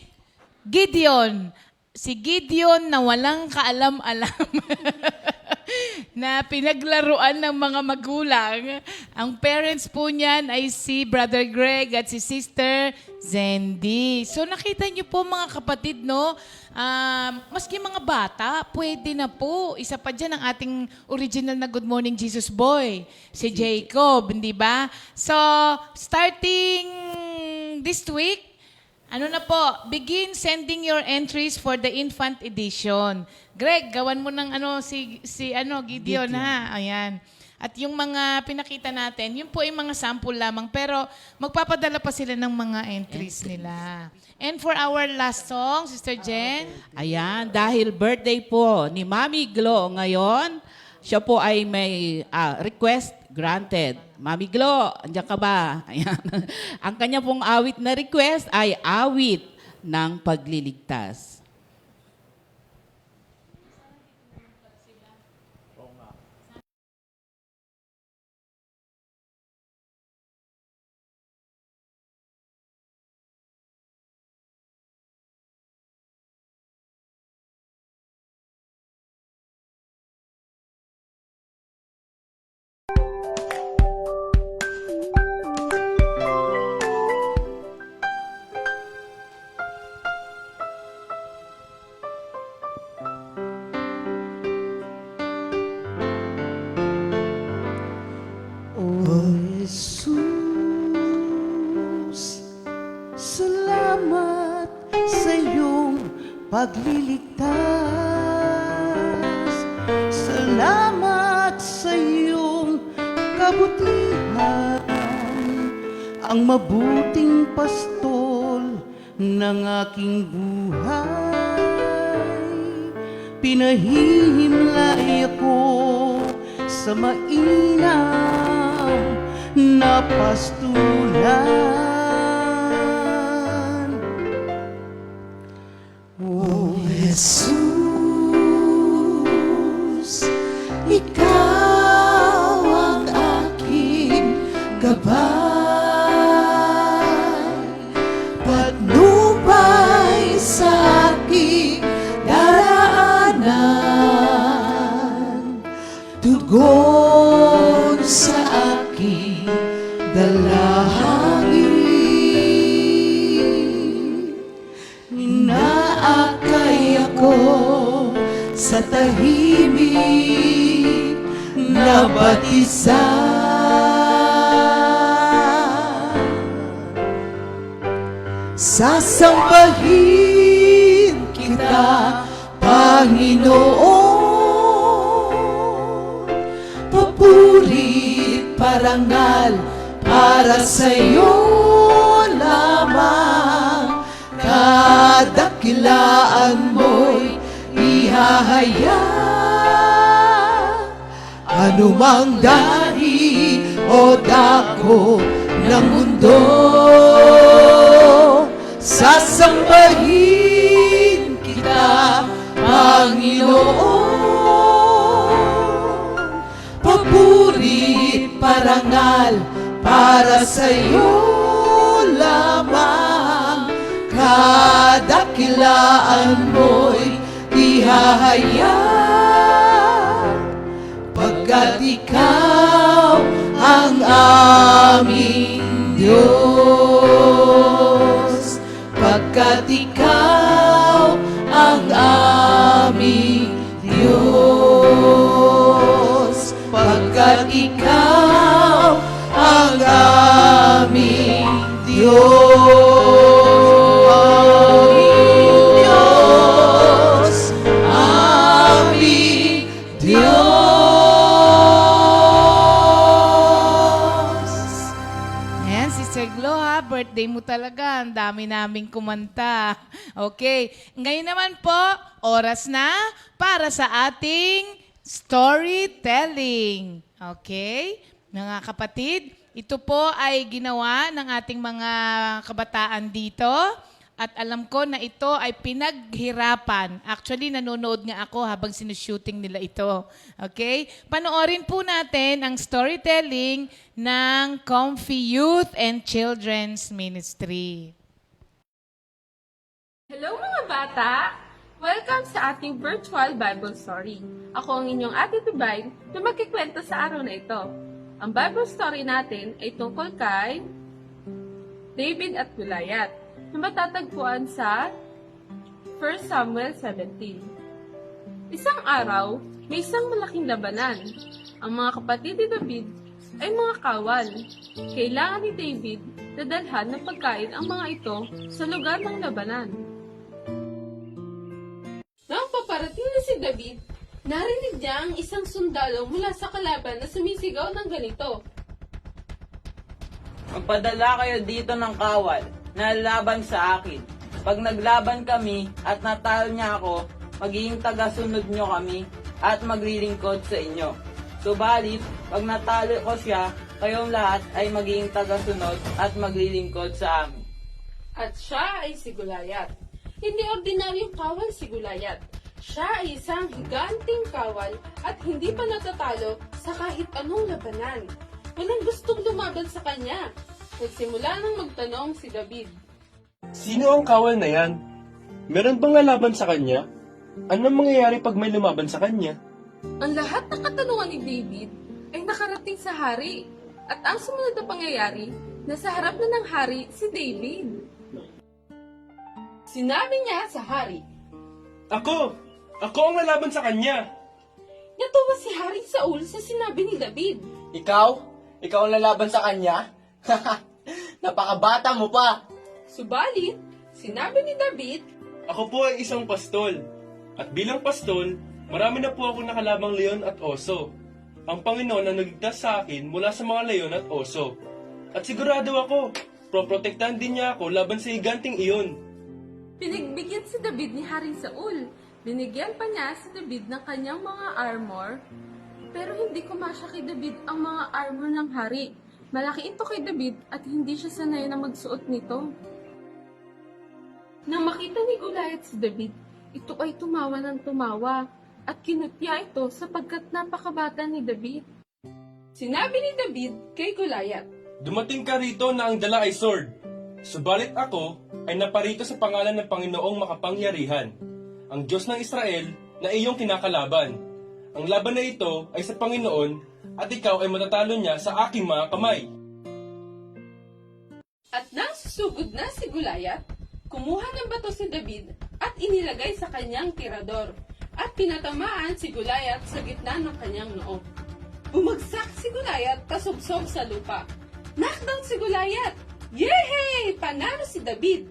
Gideon. Si Gideon na walang kaalam-alam na pinaglaruan ng mga magulang. Ang parents po niyan ay si Brother Greg at si Sister Zendy. So nakita niyo po mga kapatid, maski mga bata, pwede na po. Isa pa dyan ang ating original na Good Morning Jesus Boy, si Jacob, hindi ba? So, starting this week, begin sending your entries for the infant edition. Greg, gawan mo ng si Gideon, ha? Ayan. At yung mga pinakita natin, yun po ay mga sample lamang. Pero magpapadala pa sila ng mga entries nila. And for our last song, Sister Jen. Ayan, dahil birthday po ni Mami Glo ngayon, siya po ay may request granted. Mami Glo, andiyan ka ba? Ayan. Ang kanya pong awit na request ay awit ng pagliligtas. O Jesus, salamat sa iyong pagliligtas. Salamat sa iyong kabutihan, ang mabuting pastol ng aking buhay. Pinahihimlay ako sa mainam na pastulan. O Jesus, ikaw ang aking gabay, patnubay sa aking daraanan, tugon sa aking dalangin. Inaakay ako sa tahimik na batisan. Sasambahin kita, Panginoon, papurit parangal para sa iyo lamang. Kadakilaan mo'y ihahayag, anumang dani o dako ng mundo. Sasambahin kita, Panginoon, papurit parangal para sa iyo lamang. Kadakilaan mo'y ihahayag, pagkat ikaw ang aming Diyos. Pagkat ikaw ang aming Diyos. Pagkat ikaw ang aming Diyos. Aming Diyos. Ayan, Sister Glo ha, birthday mo talaga. Ang dami naming kumanta. Okay, ngayon naman po, oras na para sa ating storytelling. Okay, mga kapatid, ito po ay ginawa ng ating mga kabataan dito. At alam ko na ito ay pinaghirapan. Actually, nanonood nga ako habang sinushooting nila ito. Okay? Panoorin po natin ang storytelling ng Comfy Youth and Children's Ministry. Hello mga bata! Welcome sa ating virtual Bible story. Ako ang inyong Ate Tubay na magkikwento sa araw na ito. Ang Bible story natin ay tungkol kay David at Goliath na matatagpuan sa 1 Samuel 17. Isang araw, may isang malaking labanan. Ang mga kapatid ni David ay mga kawal. Kailangan ni David na dalhan ng pagkain ang mga ito sa lugar ng labanan. Nang paparating na si David, narinig niya ang isang sundalo mula sa kalaban na sumisigaw ng ganito. Magpadala kayo dito ng kawal na laban sa akin. Pag naglaban kami at natalo niya ako, magiging tagasunod niyo kami at maglilingkod sa inyo. Subalit, pag natalo ko siya, kayong lahat ay magiging tagasunod at maglilingkod sa amin. At siya ay si Gulayat. Hindi ordinaryong kawal si Gulayat. Siya ay isang higanting kawal at hindi pa natatalo sa kahit anong labanan. Walang gustong lumaban sa kanya. Nagsimula nang magtanong si David. Sino ang kawal na yan? Meron bang lalaban sa kanya? Anong mangyayari pag may lumaban sa kanya? Ang lahat ng katanungan ni David ay nakarating sa hari. At ang sumunod na pangyayari, nasa harap na ng hari si David. Sinabi niya sa hari. Ako ang lalaban sa kanya. Natuwa si Hari Saul sa sinabi ni David. Ikaw? Ikaw ang lalaban sa kanya? Napakabata mo pa! Subalit, sinabi ni David, Ako po ay isang pastol. At bilang pastol, marami na po akong nakalabang leon at oso. Ang Panginoon ang nagligtas sa akin mula sa mga leon at oso. At sigurado ako, proprotektahan din niya ako laban sa higanting iyon. pinagbigyan si David ni Hari Saul. Binigyan pa niya si David ng kanyang mga armor, pero hindi kumasya kay David ang mga armor ng hari. Malaki ito kay David at hindi siya sanay na magsuot nito. Nang makita ni Goliath si David, ito ay tumawa ng tumawa at kinutya ito sapagkat napakabata ni David. Sinabi ni David kay Goliath, Dumating ka rito na ang dala ay sword. Subalit ako ay naparito sa pangalan ng Panginoong makapangyarihan, ang Diyos ng Israel na iyong kinakalaban. Ang laban na ito ay sa Panginoon at ikaw ay matatalo niya sa aking mga kamay. At nang susugod na si Goliath, kumuha ng bato si David at inilagay sa kanyang tirador at pinatamaan si Goliath sa gitna ng kanyang noo. Bumagsak si Goliath pasubsob sa lupa. Knockdown si Goliath! Yehey! Panalo si David!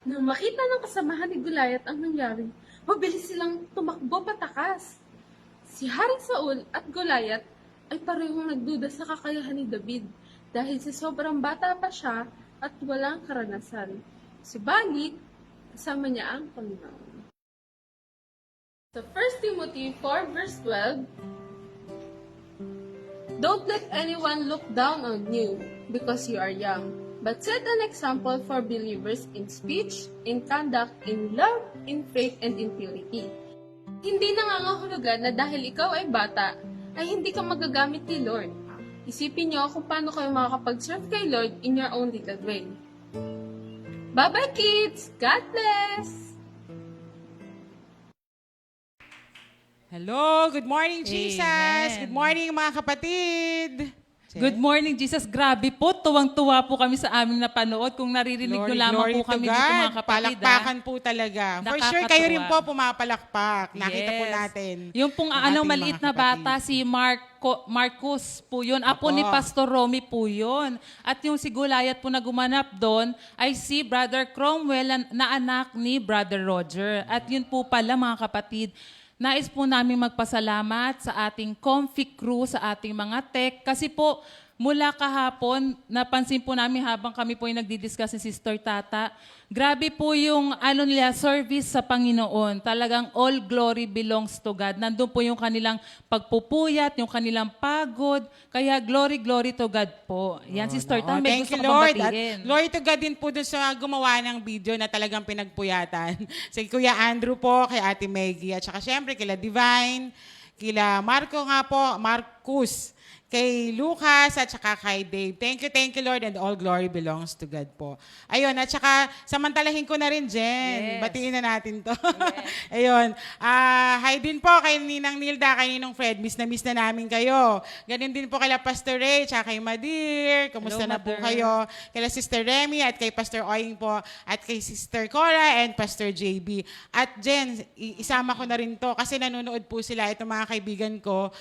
Nang makita ng kasamahan ni Goliath ang nangyari, mabilis silang tumakbo patakas. Si Hari Saul at Goliath ay parehong nagduda sa kakayahan ni David dahil sa sobrang bata pa siya at walang karanasan. Subalit, kasama niya ang Panginoon. Sa 1 Timothy 4 verse 12, Don't let anyone look down on you because you are young, but set an example for believers in speech, in conduct, in love, in faith, and in purity. Hindi nangangahulugan na dahil ikaw ay bata, ay hindi ka magagamit ni Lord. Isipin niyo kung paano kayo makakapag-serve kay Lord in your own little way. Bye-bye kids! God bless! Hello, good morning Jesus. Amen. Good morning mga kapatid. Good morning, Jesus. Grabe po, tuwang-tuwa po kami sa aming napanood. Kung naririnig nyo lamang po to kami God. dito mga kapatid. Palakpakan po talaga. For sure, kayo rin po pumapalakpak. Nakita po Yes. natin. Yung pong ang ating maliit mga na bata, si Marcus po yun. Apo Opo. ni Pastor Romy po yun. At yung si Goliath po na gumanap doon ay si Brother Cromwell na anak ni Brother Roger. At yun po pala mga kapatid, nais po namin magpasalamat sa ating Comfy crew, sa ating mga tech. Kasi po, mula kahapon, napansin po namin habang kami po yung nagdi-discuss ni Sister Tata, grabe po yung nila, service sa Panginoon. Talagang all glory belongs to God. Nandun po yung kanilang pagpupuyat, yung kanilang pagod. Kaya glory, glory to God po. Yan, Sister Tata, may Thank gusto you, ko Lord. bang At batiin. glory to God din po dun sa gumawa ng video na talagang pinagpuyatan. Si Kuya Andrew po, kay Ate Maggie, at saka syempre kila Divine, kila Marco nga po, Marcus, kay Lucas at saka kay Dave. Thank you Lord, and all glory belongs to God po. Ayun, at saka samantalahin ko na rin, Jen. Yes. Batiin na natin to. Ayun. Hi din po kay Ninang Nilda, kay Ninong Fred. Miss na namin kayo. Ganun din po kay Pastor Ray, tsaka kay Madir. Kamusta Hello, na po Mother. kayo? Kay Sister Remy at kay Pastor Oying po at kay Sister Cora and Pastor JB. At Jen, isama ko na rin to kasi nanonood po sila itong mga kaibigan ko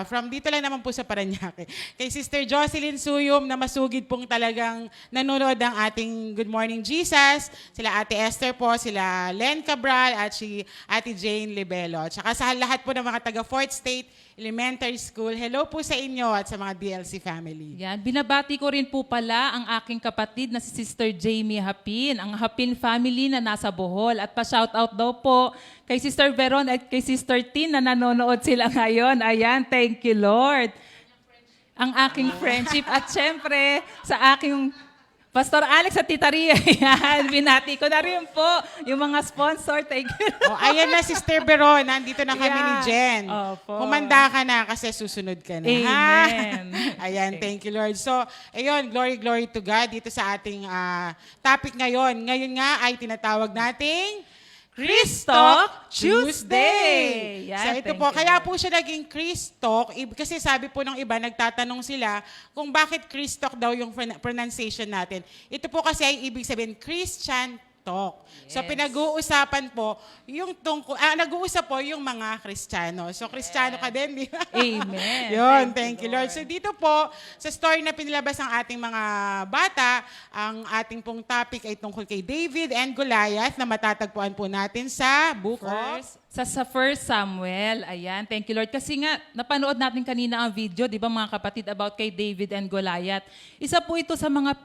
from dito lang naman po sa Parañaque. Kay Sister Jocelyn Suyom na masugid pong talagang nanonood ng ating Good Morning Jesus. Sila Ate Esther po, sila Len Cabral at si Ate Jane Libelo. Tsaka sa lahat po ng mga taga 4th State Elementary School. Hello po sa inyo at sa mga DLC family. Yan, binabati ko rin po pala ang aking kapatid na si Sister Jamie Hapin, ang Hapin family na nasa Bohol. At pa-shoutout daw po kay Sister Veron at kay Sister Tin na nanonood sila ngayon. Ayan, thank you Lord. Ang aking friendship at syempre sa aking Pastor Alex at Tita Ria, yan, binati ko na rin po yung mga sponsor. Thank you. Oh, ayan na, Sister Veron. Nandito na kami ni Jen. Opo. Kumanda ka na kasi susunod ka na. Amen. Ha? Ayan, thank you, Lord. So, ayun, glory to God dito sa ating topic ngayon. Ngayon nga ay tinatawag nating Chris Talk Tuesday. Yan, So ito thank po, you, kaya Lord. po siya naging Chris Talk kasi sabi po ng iba, nagtatanong sila kung bakit Chris Talk daw yung pronunciation natin. Ito po kasi ay ibig sabihin Christian Talk. So pinag-uusapan po yung nag-uusap po yung mga Kristiyano. So Kristiyano ka din, di ba? Amen. Yun, thank you Lord. So dito po, sa story na pinilabas ng ating mga bata, ang ating pong topic ay tungkol kay David and Goliath na matatagpuan po natin sa book of... Sa 1 Samuel, ayan, thank you Lord. Kasi nga, napanood natin kanina ang video, di ba mga kapatid, about kay David and Goliath. Isa po ito sa mga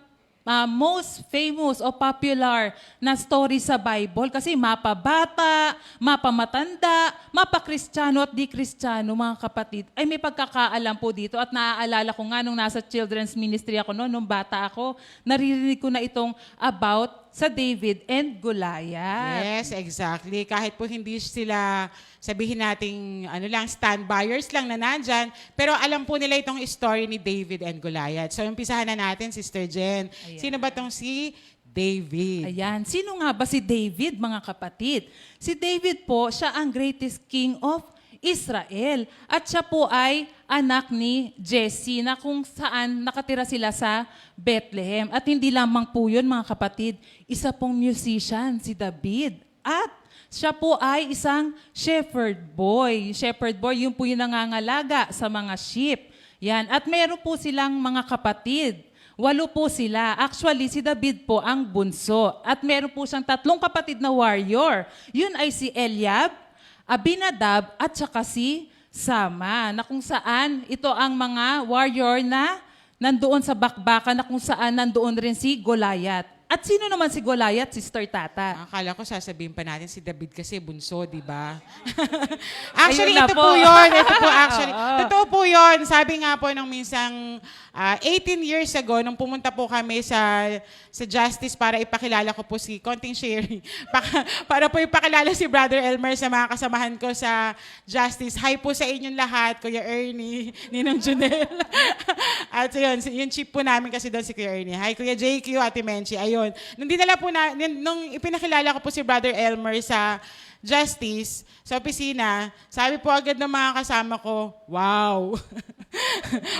most famous o popular na story sa Bible kasi mapabata, mapamatanda, mapakristyano at di kristyano, mga kapatid, ay may pagkakaalam po dito at naaalala ko nga nung nasa children's ministry ako noon, nung bata ako, naririnig ko na itong about sa David and Goliath. Yes, exactly. Kahit po hindi sila sabihin nating standbyers lang na nandyan, pero alam po nila itong story ni David and Goliath. So umpisahan na natin, Sister Jen. Ayan. Sino ba tong si David? Ayan. Sino nga ba si David, mga kapatid? Si David po, siya ang greatest king of Israel. At siya po ay anak ni Jesse na kung saan nakatira sila sa Bethlehem. At hindi lamang po yun, mga kapatid, isa pong musician, si David. At siya po ay isang shepherd boy. Shepherd boy, yun po yung nangangalaga sa mga sheep. Yan. At meron po silang mga kapatid. 8 po sila. Actually, si David po ang bunso. At meron po siyang 3 kapatid na warrior. Yun ay si Eliab, Abinadab, at saka si Sama, na kung saan ito ang mga warrior na nandoon sa bakbakan na kung saan nandoon rin si Goliath. At sino naman si Goliath, Sister Tata? Akala ko sasabihin pa natin si David kasi bunso, di ba? Actually, Ayun na ito po. po yun. Ito po actually. Oo. Totoo po yun. Sabi nga po nung minsang 18 years ago, nung pumunta po kami sa Justice para ipakilala ko po konting sharing. Para po ipakilala si Brother Elmer sa mga kasamahan ko sa Justice. Hi po sa inyong lahat, Kuya Ernie, Ninong Junel. At yun, yung chief po namin kasi doon si Kuya Ernie. Hi Kuya JQ, Ate Menchi. Ayun. Nung dinala po nung ipinakilala ko po si Brother Elmer sa Justice, sa opisina, sabi po agad ng mga kasama ko, wow,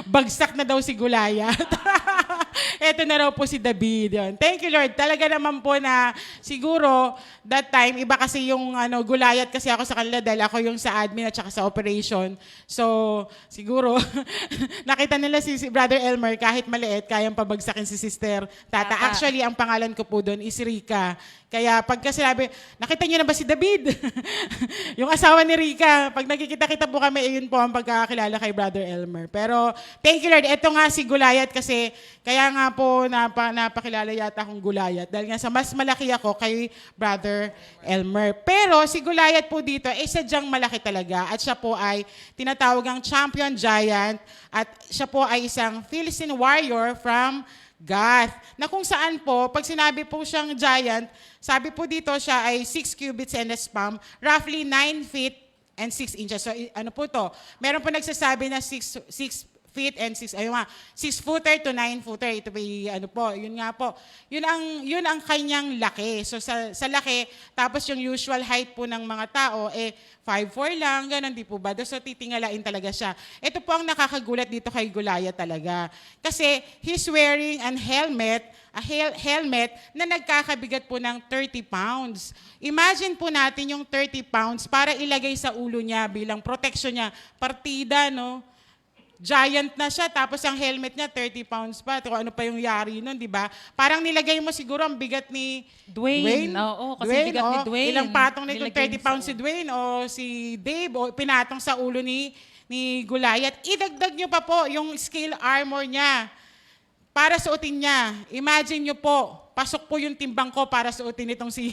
bagsak na daw si Goliath. Eto na raw po si David. Yun. Thank you, Lord. Talaga naman po na siguro that time, iba kasi yung Goliath kasi ako sa kanila dahil ako yung sa admin at saka sa operation. So, siguro, nakita nila si Brother Elmer kahit maliit, kayang pabagsakin si Sister Tata. Actually, ang pangalan ko po doon is Rica. Kaya pagka sinabi, nakita niyo na ba si David? Yung asawa ni Rica. Pag nakikita-kita po kami, yun po ang pagkakakilala kay Brother Elmer. Pero, thank you Lord. Ito nga si Goliath kasi, kaya nga po napakilala yata akong Goliath. Dahil nga sa mas malaki ako kay Brother Elmer. Pero si Goliath po dito, sadyang malaki talaga. At siya po ay tinatawagang champion giant. At siya po ay isang Philistine warrior from Gath. Na kung saan po, pag sinabi po siyang giant, sabi po dito siya ay 6 cubits and a span, roughly 9 feet and 6 inches. So ano po to? Meron po nagsasabi na 6 feet and 6 footer to 9 footer. Ito ba yun nga po. Yun ang kanyang laki. So sa laki, tapos yung usual height po ng mga tao 5'4" lang, ganun di po ba? So titingalain talaga siya. Ito po ang nakakagulat dito kay Goliath talaga. Kasi he's wearing a helmet na nagkakabigat po ng 30 pounds. Imagine po natin yung 30 pounds para ilagay sa ulo niya bilang protection niya. Partida, no? Giant na siya, tapos ang helmet niya, 30 pounds pa. Kung ano pa yung yari nun, di ba? Parang nilagay mo siguro ang bigat ni Dwayne. Oo, kasi bigat ni Dwayne. Ilang patong na itong Nilagay 30 pounds si Dwayne o si Dave o pinatong sa ulo ni ni Goliath. Idagdag nyo pa po yung scale armor niya para suotin niya. Imagine nyo po, pasok po yung timbang ko para suotin itong si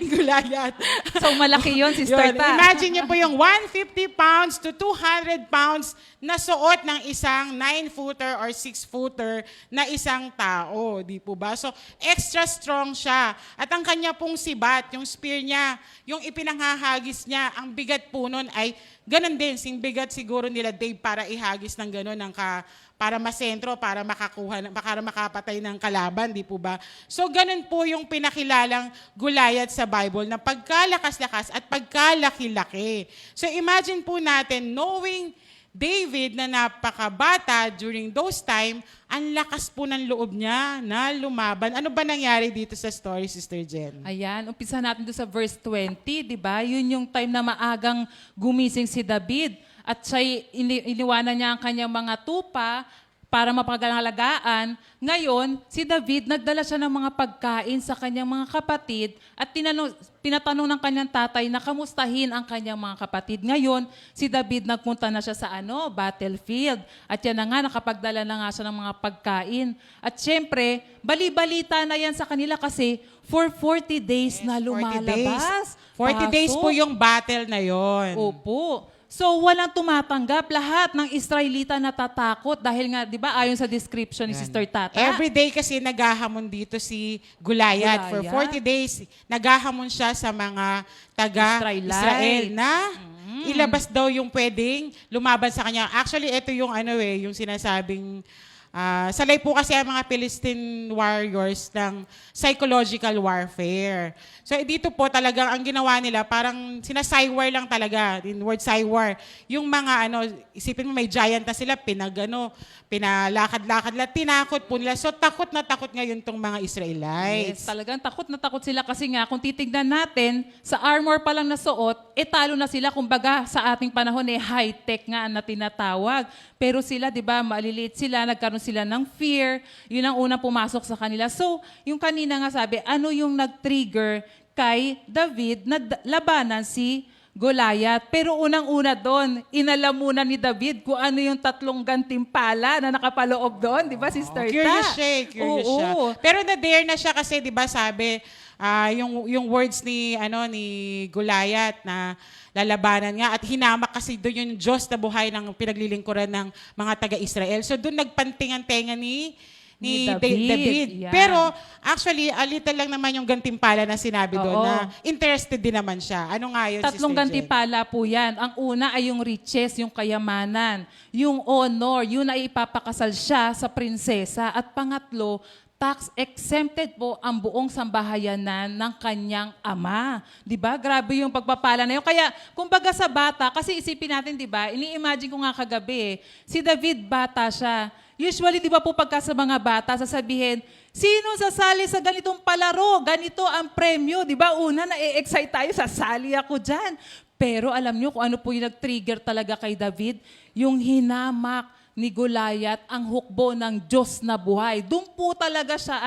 Goliath. So malaki yun, Sister Yun. Ta. Imagine nyo po yung 150 pounds to 200 pounds na suot ng isang 9-footer or 6-footer na isang tao. Di po ba? So, extra strong siya. At ang kanya pong sibat, yung spear niya, yung ipinanghahagis niya, ang bigat po nun ay ganun din. Sing bigat siguro nila Dave para ihagis ng ganun para masentro, para para makapatay ng kalaban, di po ba? So, ganun po yung pinakilalang Goliath sa Bible na pagkalakas-lakas at pagkalaki-laki. So, imagine po natin, knowing David na napakabata during those time, ang lakas po ng loob niya na lumaban. Ano ba nangyari dito sa story, Sister Jen? Ayan, umpisa natin doon sa verse 20, di ba? Yun yung time na maagang gumising si David at siya'y iniwanan niya ang kanyang mga tupa para mapagalagaan. Ngayon, si David, nagdala siya ng mga pagkain sa kanyang mga kapatid at pinatanong ng kanyang tatay na kamustahin ang kanyang mga kapatid. Ngayon, si David nagpunta na siya sa battlefield. At yan na nga, nakapagdala na nga siya ng mga pagkain. At syempre, bali-balita na yan sa kanila kasi for 40 days na 40 lumalabas. 40 days Pasok. po yung battle na yon. Opo. So, walang tumatanggap. Lahat ng Israelita natatakot dahil nga, di ba, ayon sa description ni Sister Tata. Every day kasi naghahamon dito si Goliath. For Goliath. 40 days, naghahamon siya sa mga taga-Israel Israelite. na ilabas daw yung pwedeng lumaban sa kanya. Actually, ito yung yung sinasabing salay po kasi ang mga Philistine warriors ng psychological warfare. So dito po talagang ang ginawa nila, parang sinasaiwar lang talaga, in word saiwar. Yung mga isipin mo may giant na sila, pinalakad-lakad lang, tinakot po nila. So takot na takot ngayon tong mga Israelites. Yes, talagang takot na takot sila kasi nga kung titignan natin, sa armor pa lang na suot, talo na sila. Kumbaga sa ating panahon high-tech nga na tinatawag. Pero sila, di ba, maliliit sila, nagkaroon sila ng fear. Yun ang unang pumasok sa kanila. So, yung kanina nga sabi, ano yung nag-trigger kay David na labanan si Goliath? Pero unang-una doon, inalam muna ni David kung ano yung 3 gantimpala na nakapaloob doon. Di ba, Sister Ta? Curious siya. Oo. Pero na-dare na siya kasi, di ba, sabi, yung words ni Goliath na lalabanan nga at hinamak kasi doon yung Diyos na buhay ng pinaglilingkuran ng mga taga-Israel. So doon nagpantingan-tenga ni David. Yan. Pero actually, a little lang naman yung gantimpala na sinabi doon na interested din naman siya. Ano nga yun, 3 Sister Jen? gantimpala po yan. Ang una ay yung riches, yung kayamanan. Yung honor, yun ay ipapakasal siya sa prinsesa. At pangatlo, tax exempted po ang buong sambahayanan ng kanyang ama. 'Di ba? Grabe yung pagpapala na yun. Kaya, kumbaga sa bata, kasi isipin natin, 'di ba? Ini-imagine ko nga kagabi, si David bata siya. Usually, 'di ba po pagka sa mga bata, sasabihin, sino sasali sa ganitong palaro? Ganito ang premyo, 'di ba? Una na-excite tayo, sasali ako diyan. Pero alam niyo kung ano po yung nag-trigger talaga kay David? Yung hinamak ni Goliath ang hukbo ng Diyos na buhay. Doon po talaga siya,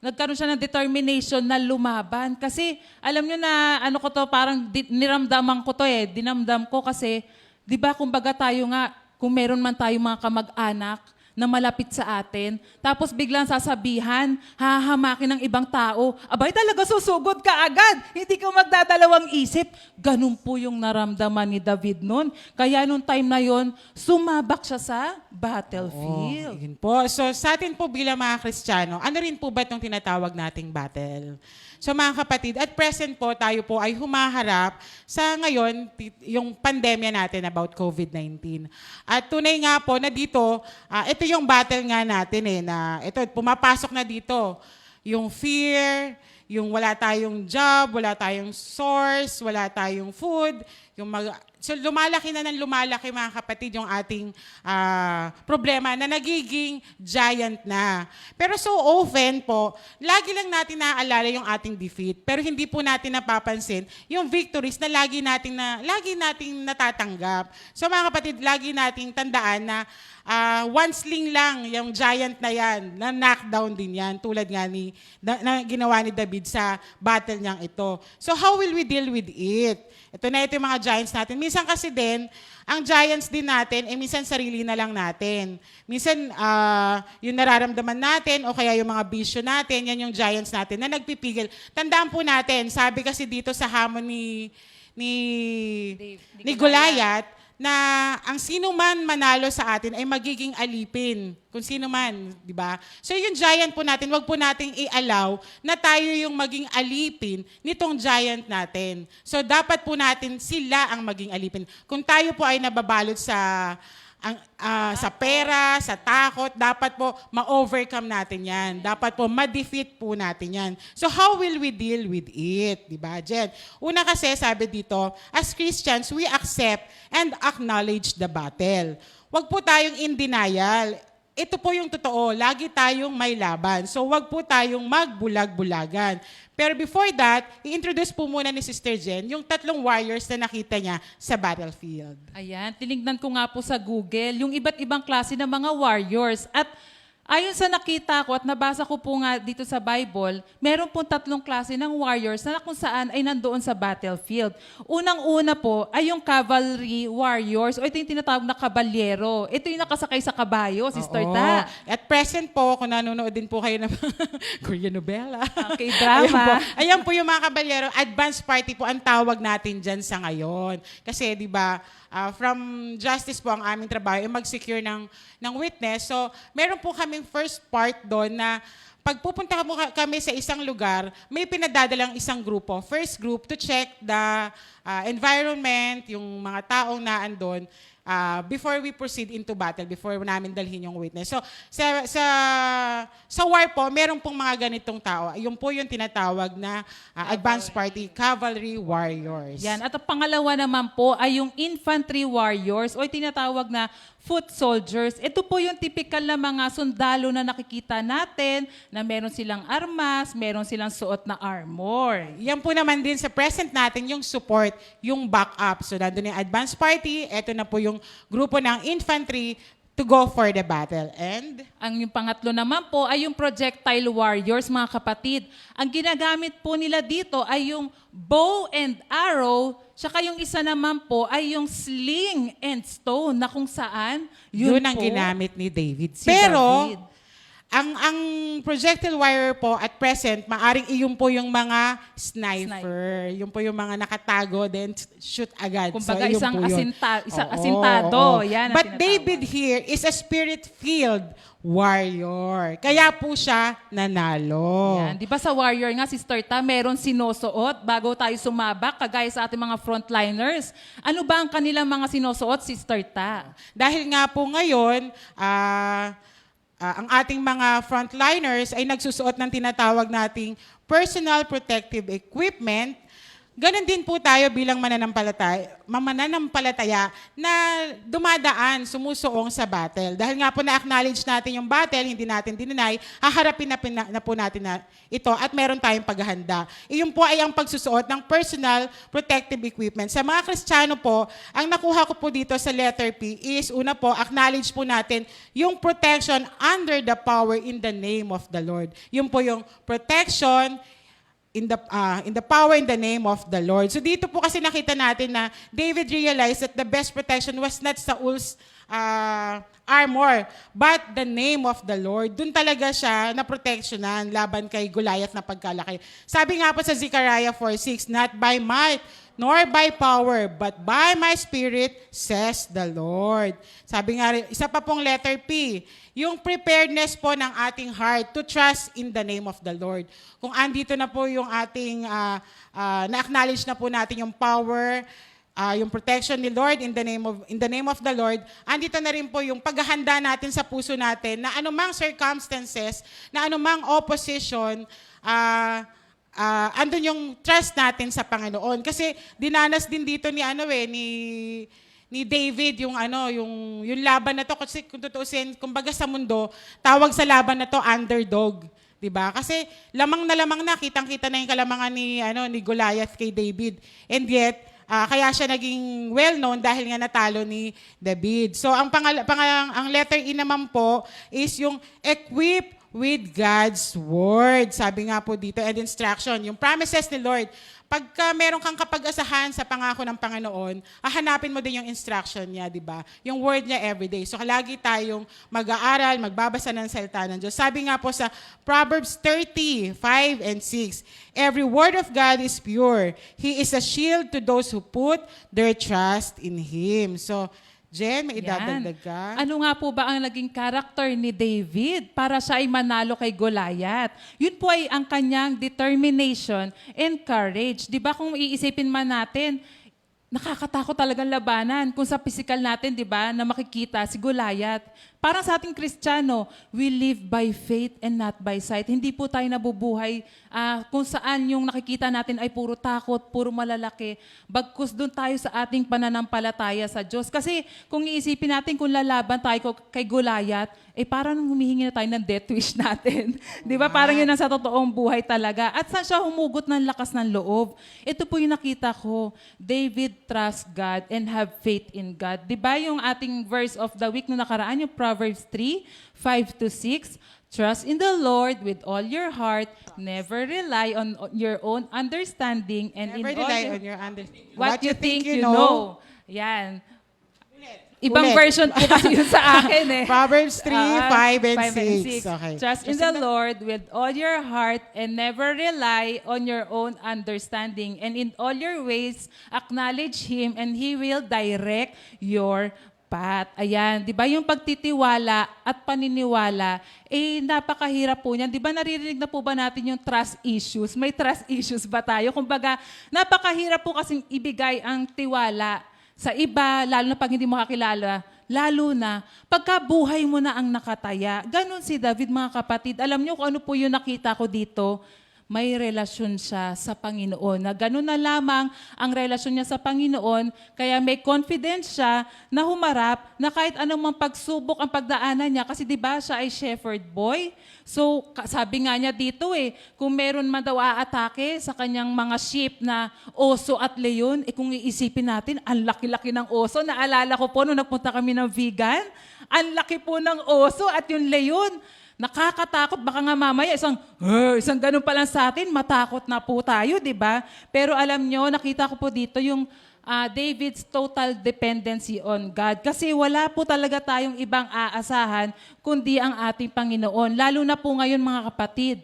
nagkaroon siya ng determination na lumaban. Kasi, alam nyo na, parang niramdaman ko to dinamdam ko kasi, di ba, kumbaga tayo nga, kung meron man tayo mga kamag-anak na malapit sa atin, tapos biglang sasabihan, hahamakin ng ibang tao, abay talaga susugod ka agad, hindi ka magdadalawang isip. Ganun po yung naramdaman ni David noon. Kaya nung time na yon, sumabak siya sa battlefield. Yun po. So sa atin po bilang mga Kristiyano, ano rin po ba itong tinatawag nating battle? So mga kapatid, at present po tayo po ay humaharap sa ngayon yung pandemya natin about COVID-19. At tunay nga po na dito, ito yung battle nga natin na ito, pumapasok na dito yung fear, yung wala tayong job, wala tayong source, wala tayong food, so lumalaki na ng lumalaki mga kapatid yung ating problema na nagiging giant na. Pero so often po, lagi lang natin naaalala yung ating defeat, pero hindi po natin napapansin yung victories na lagi nating natatanggap. So mga kapatid, lagi nating tandaan na one sling lang yung giant na yan, na knockdown din yan, tulad nga na ginawa ni David. David sa battle niyang ito. So how will we deal with it? Ito yung mga giants natin. Minsan kasi din, ang giants din natin, minsan sarili na lang natin. Minsan, yung nararamdaman natin o kaya yung mga bisyo natin, yan yung giants natin na nagpipigil. Tandaan po natin, sabi kasi dito sa hamon ni Goliath, na ang sino man manalo sa atin ay magiging alipin. Kung sino man, di ba? So yung giant po natin, wag po nating i-allow na tayo yung maging alipin nitong giant natin. So dapat po natin sila ang maging alipin. Kung tayo po ay nababalot sa pera, sa takot, dapat po ma-overcome natin yan. Dapat po ma-defeat po natin yan. So how will we deal with it? Diba, Jen? Una kasi, sabi dito, as Christians, we accept and acknowledge the battle. Huwag po tayong in denial. Ito po yung totoo. Lagi tayong may laban. So huwag po tayong magbulag-bulagan. Pero before that, i-introduce po muna ni Sister Jen yung 3 warriors na nakita niya sa battlefield. Ayan, tinignan ko nga po sa Google yung iba't ibang klase ng mga warriors. At ayon sa nakita ko at nabasa ko po nga dito sa Bible, meron pong 3 klase ng warriors na kung saan ay nandoon sa battlefield. Unang-una po ay yung cavalry warriors o ito yung tinatawag na kabalyero. Ito yung nakasakay sa kabayo, Sister Oo. Ta. At present po, kung nanonood din po kayo ng Korean novela. Okay, drama. Ayan po yung mga kabalyero. Advance party po ang tawag natin dyan sa ngayon. Kasi, di ba, from justice po ang aming trabaho, mag-secure ng witness. So, meron po kaming first part doon na pag pupunta kami sa isang lugar, may pinadadalang isang grupo. First group to check the environment, yung mga taong naandun, before we proceed into battle, before namin dalhin yung witness. So, sa war po, meron pong mga ganitong tao. Yung po yung tinatawag na advanced party, cavalry warriors. Yan. At ang pangalawa naman po ay yung infantry warriors o tinatawag na foot soldiers. Ito po yung typical na mga sundalo na nakikita natin na meron silang armas, meron silang suot na armor. Yan po naman din sa present natin yung support, yung backup. So, nandun yung advanced party, eto na po yung grupo ng infantry to go for the battle. And ang yung pangatlo naman po ay yung projectile warriors, mga kapatid. Ang ginagamit po nila dito ay yung bow and arrow, tsaka yung isa naman po ay yung sling and stone na kung saan yun ang po, ginamit ni David. si Pero, David. ang projectile warrior po at present, maaring iyon po yung mga sniper. Yung po yung mga nakatago, then shoot agad. Kumbaga iyon isang po yun. asintado. Yan ang But tinatawag. David here is a spirit-filled warrior. Kaya po siya nanalo. Yan. Di ba sa warrior nga, Sister Ta, meron sinusuot bago tayo sumabak, kagaya sa ating mga frontliners. Ano ba ang kanilang mga sinusuot, Sister Ta? Dahil nga po ngayon, ang ating mga frontliners ay nagsusuot ng tinatawag nating personal protective equipment. Ganon din po tayo bilang mananampalataya na dumadaan, sumusuong sa battle. Dahil nga po na-acknowledge natin yung battle, hindi natin dinenay, haharapin na po natin na ito at meron tayong paghahanda. Iyon po ay ang pagsusuot ng personal protective equipment. Sa mga Kristiyano po, ang nakuha ko po dito sa letter P is, una po, acknowledge po natin yung protection under the power in the name of the Lord. Yun po yung protection in the power in the name of the Lord. So dito po kasi nakita natin na David realized that the best protection was not Saul's armor, but the name of the Lord. Doon talaga siya na protectionan laban kay Goliath na pagkalaki. Sabi nga po sa Zechariah 4:6, not by might, nor by power, but by my spirit, says the Lord. Sabi nga rin, isa pa pong letter P, yung preparedness po ng ating heart to trust in the name of the Lord. Kung andito na po yung ating, na-acknowledge na po natin yung power, yung protection ni Lord in the name of the Lord, andito na rin po yung paghahanda natin sa puso natin na anumang circumstances, na anumang opposition, andun yung trust natin sa Panginoon. Kasi dinanas din dito ni David yung laban na to, kasi kung tutuusin, kumbaga sa mundo, tawag sa laban na to underdog, 'di ba? Kasi lamang na kitang-kita na yung kalamangan ni Goliath kay David. And yet, kaya siya naging well-known dahil nga natalo ni David. So ang letter E naman po is yung equip with God's word. Sabi nga po dito, and instruction, yung promises ni Lord. Pagka meron kang kapag-asahan sa pangako ng Panginoon, hahanapin mo din yung instruction niya, di ba? Yung word niya everyday. So, lagi tayong mag-aaral, magbabasa ng salita ng Diyos. Sabi nga po sa Proverbs 30, 5 and 6, every word of God is pure. He is a shield to those who put their trust in Him. So, Jen, may idadagdag ka? Ano nga po ba ang naging character ni David para siya ay manalo kay Goliath? Yun po ay ang kanyang determination and courage. Di ba kung iisipin man natin, nakakatakot talagang labanan kung sa physical natin, di ba, na makikita si Goliath. Parang sa ating Kristiyano, we live by faith and not by sight. Hindi po tayo nabubuhay kung saan yung nakikita natin ay puro takot, puro malalaki. Bagkus doon tayo sa ating pananampalataya sa Diyos. Kasi kung iisipin natin kung lalaban tayo kay Goliath, parang humihingi na tayo ng death wish natin. Di ba? Parang yun ang sa totoong buhay talaga. At saan siya humugot ng lakas ng loob? Ito po yung nakita ko. David trust God and have faith in God. Di ba yung ating verse of the week na nakaraan, yung Proverbs 3, 5 to 6, trust in the Lord with all your heart, never rely on your own understanding, and Never in all rely your, on your understanding. what you think you know. Yan. Ibang Ulit. version po kasi yun sa akin eh. Proverbs 3, 5 and 6. 6. Okay. Trust in the Lord with all your heart and never rely on your own understanding. And in all your ways, acknowledge Him and He will direct your path. Ayan, di ba yung pagtitiwala at paniniwala, napakahirap po niyan. Di ba naririnig na po ba natin yung trust issues? May trust issues ba tayo? Kumbaga, napakahirap po kasing ibigay ang tiwala sa iba, lalo na pag hindi mo kakilala, lalo na pagka buhay mo na ang nakataya. Ganon si David, mga kapatid. Alam niyo kung ano po yung nakita ko dito? May relasyon siya sa Panginoon. Na gano'n na lamang ang relasyon niya sa Panginoon, kaya may confidence siya na humarap na kahit anong pagsubok ang pagdaanan niya. Kasi di ba siya ay shepherd boy? So sabi nga niya dito kung meron man daw aatake sa kanyang mga sheep na oso at leon, kung iisipin natin, ang laki-laki ng oso. Naalala ko po nung nagpunta kami ng vegan, ang laki po ng oso at yung leon. Nakakatakot, baka nga mamaya isang ganun pa lang sa atin, matakot na po tayo, di ba? Pero alam nyo, nakita ko po dito yung David's total dependency on God. Kasi wala po talaga tayong ibang aasahan kundi ang ating Panginoon. Lalo na po ngayon, mga kapatid,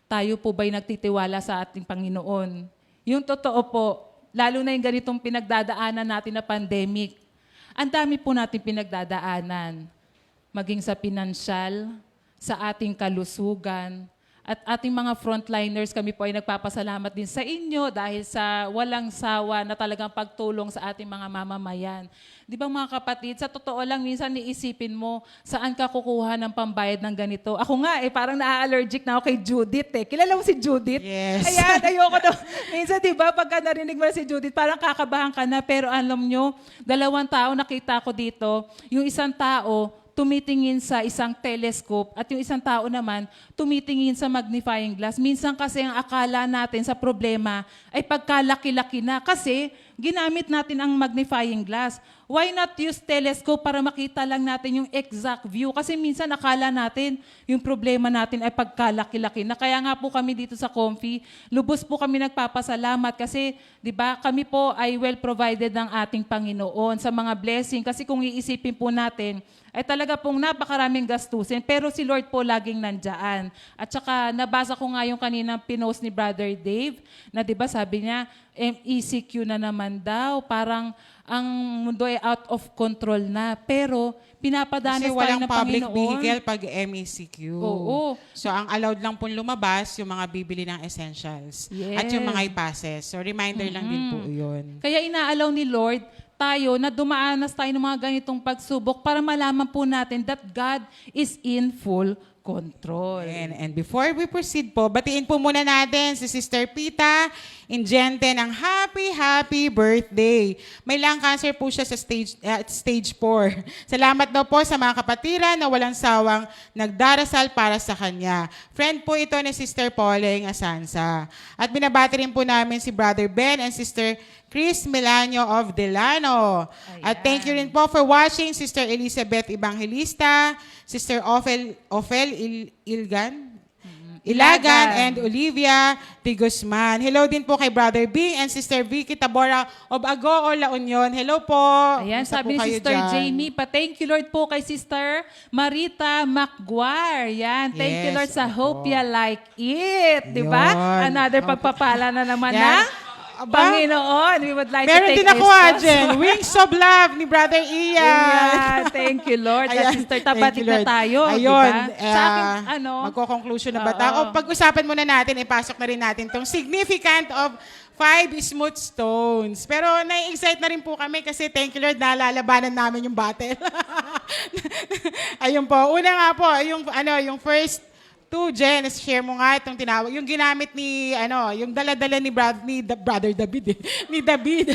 tayo po ba'y nagtitiwala sa ating Panginoon? Yung totoo po, lalo na yung ganitong pinagdadaanan natin na pandemic, ang dami po natin pinagdadaanan. Maging sa pinansyal, sa ating kalusugan, at ating mga frontliners, kami po ay nagpapasalamat din sa inyo dahil sa walang sawa na talagang pagtulong sa ating mga mamamayan. Di ba mga kapatid, sa totoo lang, minsan niisipin mo, saan ka kukuha ng pambayad ng ganito? Ako nga, parang na-allergic na ako kay Judith. Kilala mo si Judith? Yes. Ayan, ayoko daw. Minsan, di ba, pagka narinig mo na si Judith, parang kakabahan ka na. Pero alam nyo, 2 tao nakita ko dito. Yung isang tao, tumitingin sa isang telescope at yung isang tao naman tumitingin sa magnifying glass. Minsan kasi ang akala natin sa problema ay pagkalaki-laki na kasi ginamit natin ang magnifying glass. Why not use telescope para makita lang natin yung exact view? Kasi minsan akala natin yung problema natin ay pagkalaki-laki na. Kaya nga po kami dito sa Comfy, lubos po kami nagpapasalamat kasi 'di ba kami po ay well provided ng ating Panginoon sa mga blessing. Kasi kung iisipin po natin, ay talaga pong napakaraming gastusin. Pero si Lord po laging nandyan. At saka nabasa ko nga yung kaninang pinost ni Brother Dave na 'di ba sabi niya, MECQ na naman daw. Parang ang mundo ay out of control na. Pero pinapadanas Kasi tayo walang ng public Panginoon. vehicle pag MECQ. Oo. So, ang allowed lang pong lumabas, yung mga bibili ng essentials. Yes. At yung mga ipasses. So, reminder lang din po yun. Kaya inaalaw ni Lord tayo na dumaanas tayo ng mga ganitong pagsubok para malaman po natin that God is in full control. And before we proceed po, batiin po muna natin si Sister Pita Ingente ng happy birthday. May lung cancer po siya sa stage 4. Salamat daw po sa mga kapatiran na walang sawang nagdarasal para sa kanya. Friend po ito ni Sister Pauling Asansa. At binabati rin po namin si Brother Ben and Sister Chris Melanio of Delano. At thank you rin po for watching Sister Elizabeth Evangelista, Sister Ofel Ilagan and Olivia T. Guzman. Hello din po kay Brother Bing and Sister Vicky Tabora of Agoo, La Union. Hello po. Ayan, Kumusta sabi po ni kayo Sister dyan? Jamie, thank you Lord po kay Sister Marita Macguar. Yan, thank you Yes, Lord sa opo. Hope Ya Like It. Di ba? Yun. Another pagpapala na naman Yan. na. Aba, Panginoon, we would like meron to take din ako our Jen. Wings of Love ni Brother Ian. Ayan, thank you Lord. At Ayan, Sister, thank tabatik you, na Lord. tayo. Ayun, diba? Sa akin, magko-conclusion na ba Oo. tayo? O, pag-usapan muna natin, ipasok na rin natin itong significant of 5 smooth stones. Pero nai-excite na rin po kami kasi thank you Lord, nalalabanan namin yung battle. Ayun po. Una nga po, yung first 2, Jen, share mo nga itong tinawag. Yung ginamit ni, yung dala-dala ni Brother David, ni David.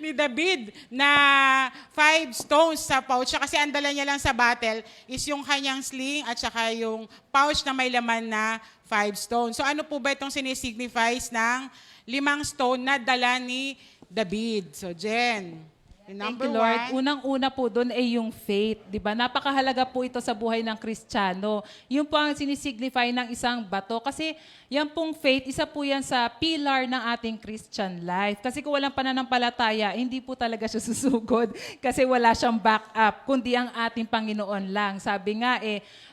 Ni David na 5 stones sa pouch. Kasi ang dala niya lang sa battle is yung kanyang sling at saka yung pouch na may laman na 5 stones. So ano po ba itong sinisignifies ng 5 stone na dala ni David? So Jen, yung Thank number you, Lord. 1. Unang-una po doon ay yung faith. Di ba? Napakahalaga po ito sa buhay ng Kristiyano. Yun po ang sinisignify ng isang bato. Kasi yan pong faith, isa po yan sa pillar ng ating Christian life. Kasi kung walang pananampalataya, hindi po talaga siya susugod. Kasi wala siyang backup, kundi ang ating Panginoon lang. Sabi nga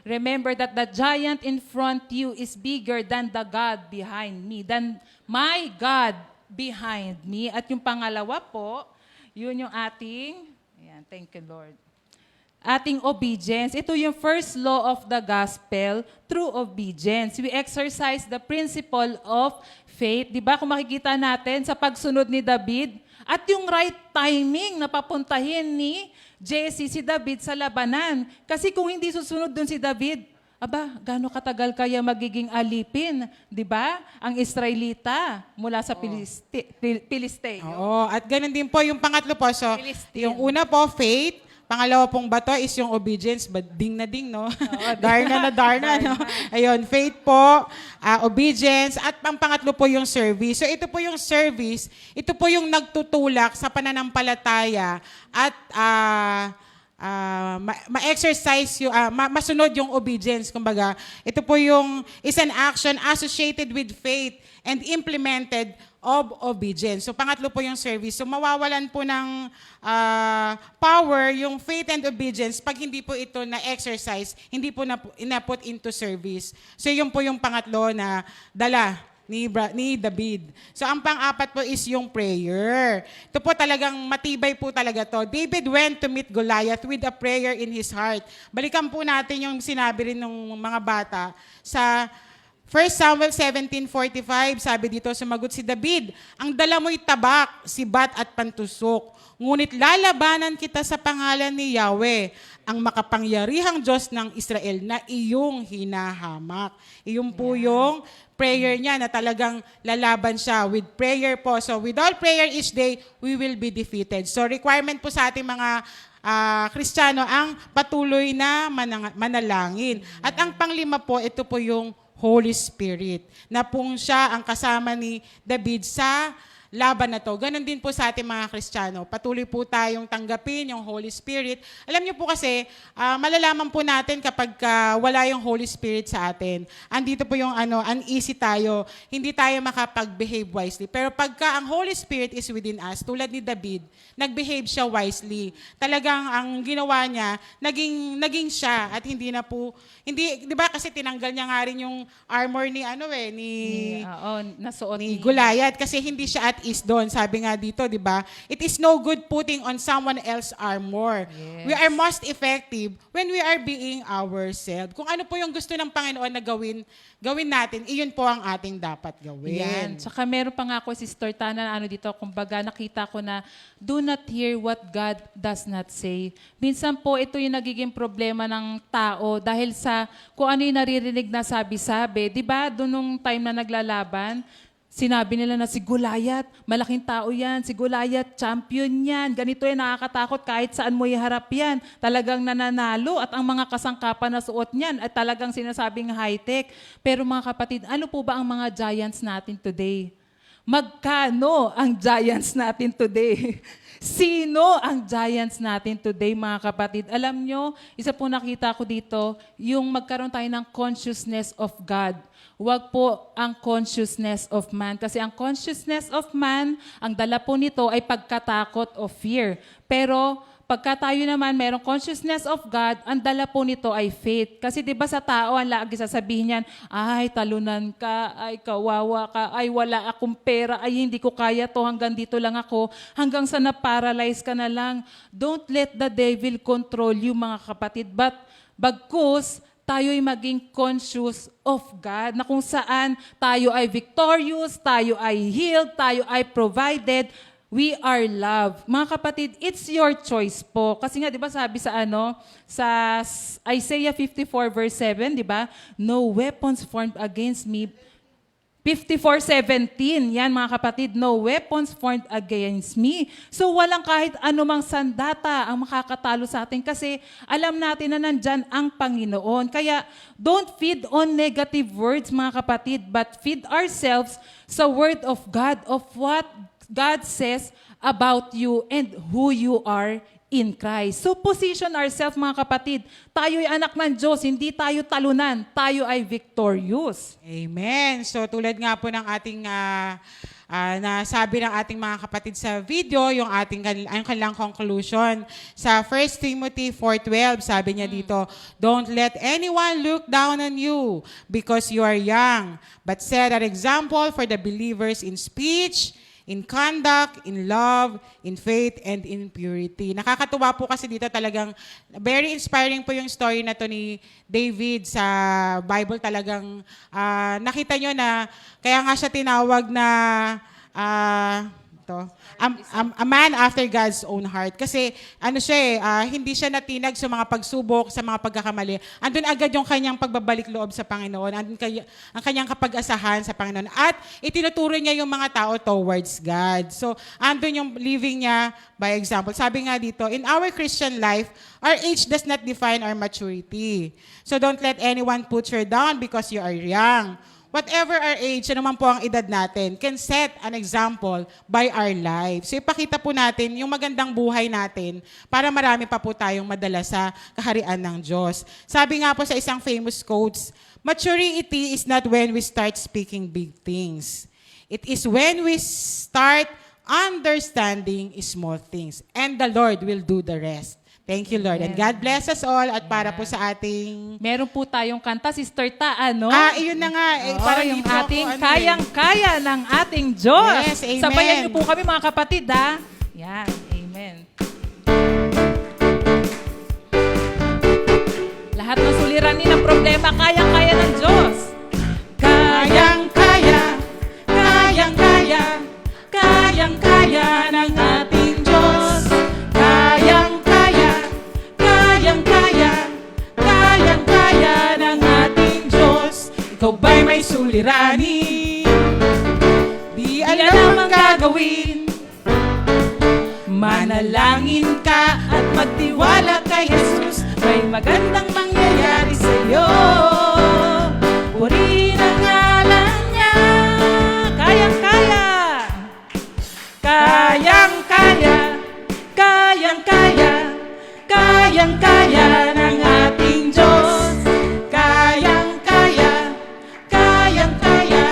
remember that the giant in front you is bigger than the God behind me. Than my God behind me. At yung pangalawa po, yun yung ating, thank you Lord. Ating obedience. Ito yung first law of the gospel, through obedience. We exercise the principle of faith. Di ba kung makikita natin sa pagsunod ni David, at yung right timing na papuntahin ni Jesse si David sa labanan. Kasi kung hindi susunod dun si David, gaano katagal kaya magiging alipin, di ba? Ang Israelita mula sa Pilisteo. Oo, at ganun din po yung pangatlo po. So, Philistine. yung una po, faith. Pangalawa pong bato is yung obedience. Ding na ding, no? Darna na darna, no? Ayun, faith po, obedience, at ang pangatlo po yung service. So, ito po yung service. Ito po yung nagtutulak sa pananampalataya at ma-exercise yung, masunod yung obedience, kumbaga. Ito po yung, is an action associated with faith and implemented of obedience. So pangatlo po yung service. So mawawalan po ng power yung faith and obedience pag hindi po ito na-exercise, hindi po na-put into service. So yun po yung pangatlo na dala ni David. So ang pang-apat po is yung prayer. Ito po talagang matibay po talaga to. David went to meet Goliath with a prayer in his heart. Balikan po natin yung sinabi rin ng mga bata sa 1 Samuel 17:45, sabi dito, sumagot si David, ang dala mo'y tabak, sibat at pantusok. Ngunit lalabanan kita sa pangalan ni Yahweh, ang makapangyarihang Diyos ng Israel na iyong hinahamak. Iyon po yung prayer niya na talagang lalaban siya with prayer po. So with all prayer each day, we will be defeated. So requirement po sa ating mga Kristiyano ang patuloy na manalangin. At ang panglima po, ito po yung Holy Spirit, na pong siya ang kasama ni David sa laban na to. Ganon din po sa ating mga Kristiyano. Patuloy po tayong tanggapin yung Holy Spirit. Alam niyo po kasi, malalaman po natin kapag wala yung Holy Spirit sa atin. Andito po yung uneasy tayo. Hindi tayo makapag-behave wisely. Pero pagka ang Holy Spirit is within us, tulad ni David, nag-behave siya wisely. Talagang ang ginawa niya, naging siya at hindi na po, di ba kasi tinanggal niya nga rin yung armor ni nasuot ni Goliath kasi hindi siya at is doon. Sabi nga dito, di ba? It is no good putting on someone else's armor. Yes. We are most effective when we are being ourselves. Kung ano po yung gusto ng Panginoon na gawin natin, iyon po ang ating dapat gawin. Yan. Tsaka meron pa nga ako, Sister Tana, na dito, kumbaga nakita ko na, do not hear what God does not say. Minsan po, ito yung nagiging problema ng tao dahil sa kung ano yung naririnig na sabi-sabi. Di ba, doon nung time na naglalaban, sinabi nila na si Goliath, malaking tao yan. Si Goliath, champion yan. Ganito yan, nakakatakot kahit saan mo iharap yan. Talagang nananalo at ang mga kasangkapan na suot niyan at talagang sinasabing high-tech. Pero mga kapatid, ano po ba ang mga giants natin today? Magkano ang giants natin today? Sino ang giants natin today, mga kapatid? Alam nyo, isa po nakita ko dito, yung magkaroon tayo ng consciousness of God. Huwag po ang consciousness of man. Kasi ang consciousness of man, ang dala po nito ay pagkatakot o fear. Pero pagka tayo naman merong consciousness of God, ang dala po nito ay faith. Kasi 'di ba sa tao ang lagi sasabihin niyan, ay talunan ka, ay kawawa ka, ay wala akong pera, ay hindi ko kaya to, hanggang dito lang ako, hanggang sa na-paralyze ka na lang. Don't let the devil control you, mga kapatid. But bagkus tayo'y maging conscious of God, na kung saan tayo ay victorious, tayo ay healed, tayo ay provided, we are loved. Mga kapatid, it's your choice po. Kasi nga, di ba sabi sa sa Isaiah 54 verse 7, di ba? No weapons formed against me. 54:17, yan mga kapatid, no weapons formed against me. So walang kahit anumang sandata ang makakatalo sa atin kasi alam natin na nandyan ang Panginoon. Kaya don't feed on negative words, mga kapatid, but feed ourselves sa word of God, of what God says about you and who you are in Christ. So position ourselves, mga kapatid. Tayo'y anak ng Diyos, hindi tayo talunan. Tayo ay victorious. Amen. So tulad nga po ng ating nasabi ng ating mga kapatid sa video, yung ang kanilang conclusion. Sa 1 Timothy 4:12, sabi niya dito, don't let anyone look down on you because you are young, but set an example for the believers in speech, in conduct, in love, in faith, and in purity. Nakakatuwa po kasi dito talagang very inspiring po yung story na to ni David sa Bible. Talagang nakita nyo na kaya nga siya tinawag na a man after God's own heart. Kasi hindi siya natinag sa mga pagsubok, sa mga pagkakamali. Andun agad yung kanyang pagbabalik loob sa Panginoon. Andun ang kanyang kapag-asahan sa Panginoon. At itinuturo niya yung mga tao towards God. So, andun yung living niya by example. Sabi nga dito, in our Christian life, our age does not define our maturity. So, don't let anyone put you down because you are young. Whatever our age, ano man po ang edad natin, can set an example by our life. So ipakita po natin yung magandang buhay natin para marami pa po tayong madala sa kaharian ng Diyos. Sabi nga po sa isang famous quotes, maturity is not when we start speaking big things. It is when we start understanding small things. And the Lord will do the rest. Thank you, Lord. And God bless us all. At para po sa ating... Meron po tayong kanta, Sister Ta, ano? Iyon na nga. Parang yung dito ako, ating kayang-kaya ng ating Diyos. Yes, amen. Sabayan niyo po kami, mga kapatid, ha? Yan, amen. Lahat ng suliranin ng problema, kayang-kaya ng Diyos. Kayang-kaya, kayang-kaya, kayang-kaya ng ating Diyos. Kayang-kaya, kayang-kaya, kayang-kaya ng ating Diyos. Ikaw ba'y may suliranin? Di alam ang gagawin. Manalangin ka at magtiwala kay Jesus. May magandang mangyayari sa'yo. Purihin ang ngalan niya. Kayang-kaya, kayang-kaya, kayang-kaya, kayang-kaya ng ating Diyos. Kayang-kaya, kayang-kaya,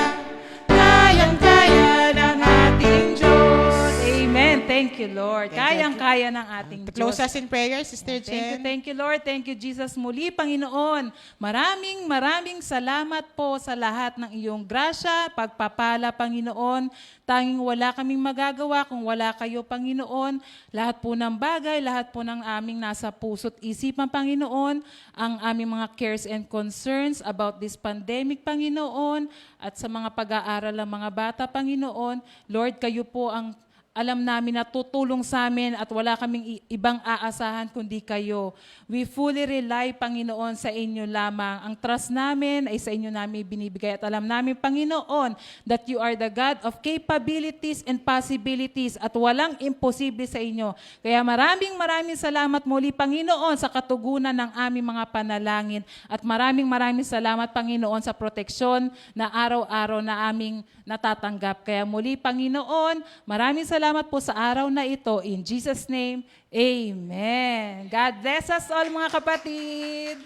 kayang-kaya ng ating Diyos. Amen. Thank you, Lord. Kayang-kaya ng ating Diyos. Close us in prayer, Sister Jen. Thank you, Lord. Thank you, Jesus. Muli, Panginoon, maraming salamat po sa lahat ng iyong grasya, pagpapala, Panginoon. Tanging wala kaming magagawa kung wala kayo, Panginoon. Lahat po ng bagay, lahat po ng aming nasa puso't isipan, Panginoon, ang aming mga cares and concerns about this pandemic, Panginoon, at sa mga pag-aaral ng mga bata, Panginoon. Lord, kayo po ang alam namin na tutulong sa amin at wala kaming ibang aasahan kundi kayo. We fully rely, Panginoon, sa inyo lamang. Ang trust namin ay sa inyo namin binibigay. At alam namin, Panginoon, that you are the God of capabilities and possibilities at walang imposible sa inyo. Kaya maraming salamat muli, Panginoon, sa katugunan ng aming mga panalangin. At maraming salamat, Panginoon, sa proteksyon na araw-araw na aming natatanggap. Kaya muli, Panginoon, maraming salamat po sa araw na ito. In Jesus' name, Amen. God bless us all, mga kapatid.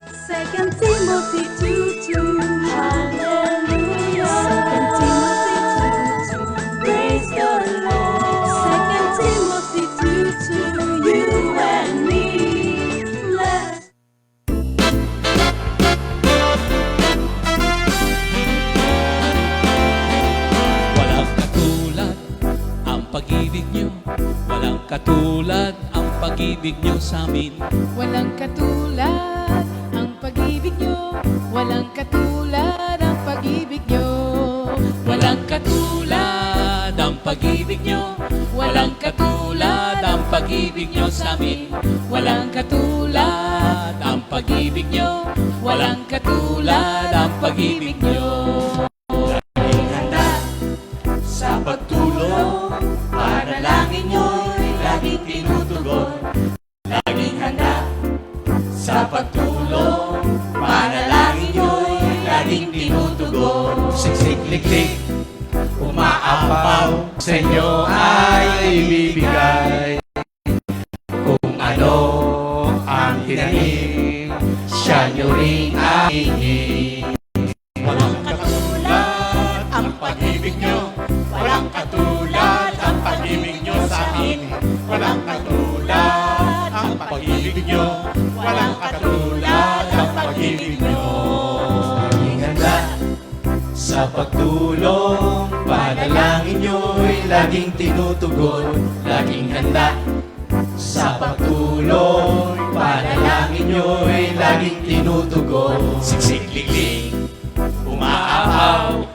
2 Timothy 2:2. Hallelujah. 2 Timothy 2:2. Praise the Lord. 2 Timothy 2:2. You and me. Let's Walang katulad ang pag-ibig niyo. Walang katulad ang pag-ibig niyo sa amin. Walang katulad ang pag-ibig nyo. Walang katulad ang pag-ibig nyo. Walang katulad ang pag-ibig niyo. Walang katulad ang pag-ibig niyo sa amin. Walang katulad ang pag-ibig niyo. Walang katulad ang pag-ibig niyo. Laging handa sa pagtulong, panalangin niyo'y laging tinutugon. Laging handa sa pagtulong, panalangin niyo'y laging tinutugon. Siksik-liklik, umaapaw, sa inyo ay ibibigay. Kung ano ang tinanim, siya nyo rin ahihin. Walang katulad ang pag-ibig nyo. Walang katulad ang pag-ibig nyo sa amin. Walang katulad ang pag-ibig nyo. Walang katulad ang pag-ibig nyo. Laging handa sa pagtulong, panalangin nyo'y laging tinutugon. Laging handa sa pagtulong, panalangin nyo'y laging tinutugon. Siksik-liklik, umaapaw,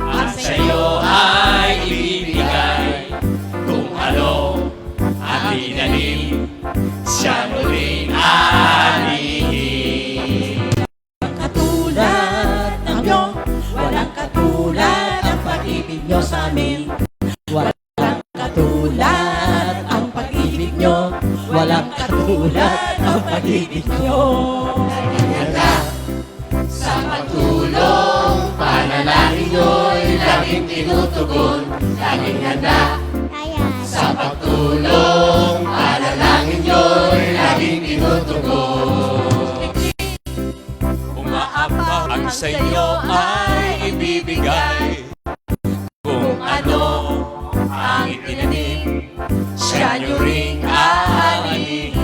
ang sa'yo ay ibibigay. Kung ano ang tinanim, siya mo rin aanihin. katulad ng iyo. Walang katulad ang pag-ibig nyo sa amin. Walang katulad ang pag-ibig nyo. Walang katulad ang pag-ibig nyo. Handa sa pagtulong, panalangin nyo'y laging tinutugon. Laging handa sa pagtulong, panalangin nyo'y laging tinutugon. Umaapaw ang sa inyo ay ibibigay. Kung ano ang itinanim, siya nyo ring aanihin.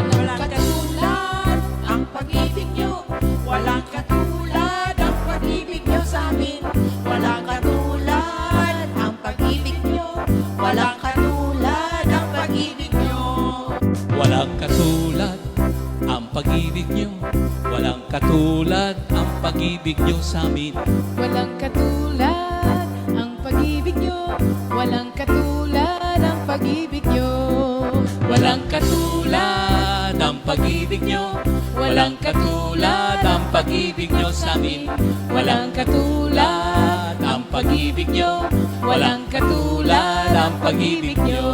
Walang katulad ang pag-ibig nyo. Walang katulad ang pag-ibig nyo sa amin. Walang katulad ang pag-ibig nyo. Walang katulad ang pag-ibig nyo. Walang katulad ang pag-ibig nyo. Walang katulad ang pag-ibig nyo sa amin. Walang katulad ang pag-ibig nyo. Walang katulad ang pag-ibig nyo. Walang katulad ang pag-ibig nyo. Walang katulad ang pag-ibig nyo sa amin. Walang katulad ang pag-ibig nyo. Walang katulad ang pag-ibig nyo.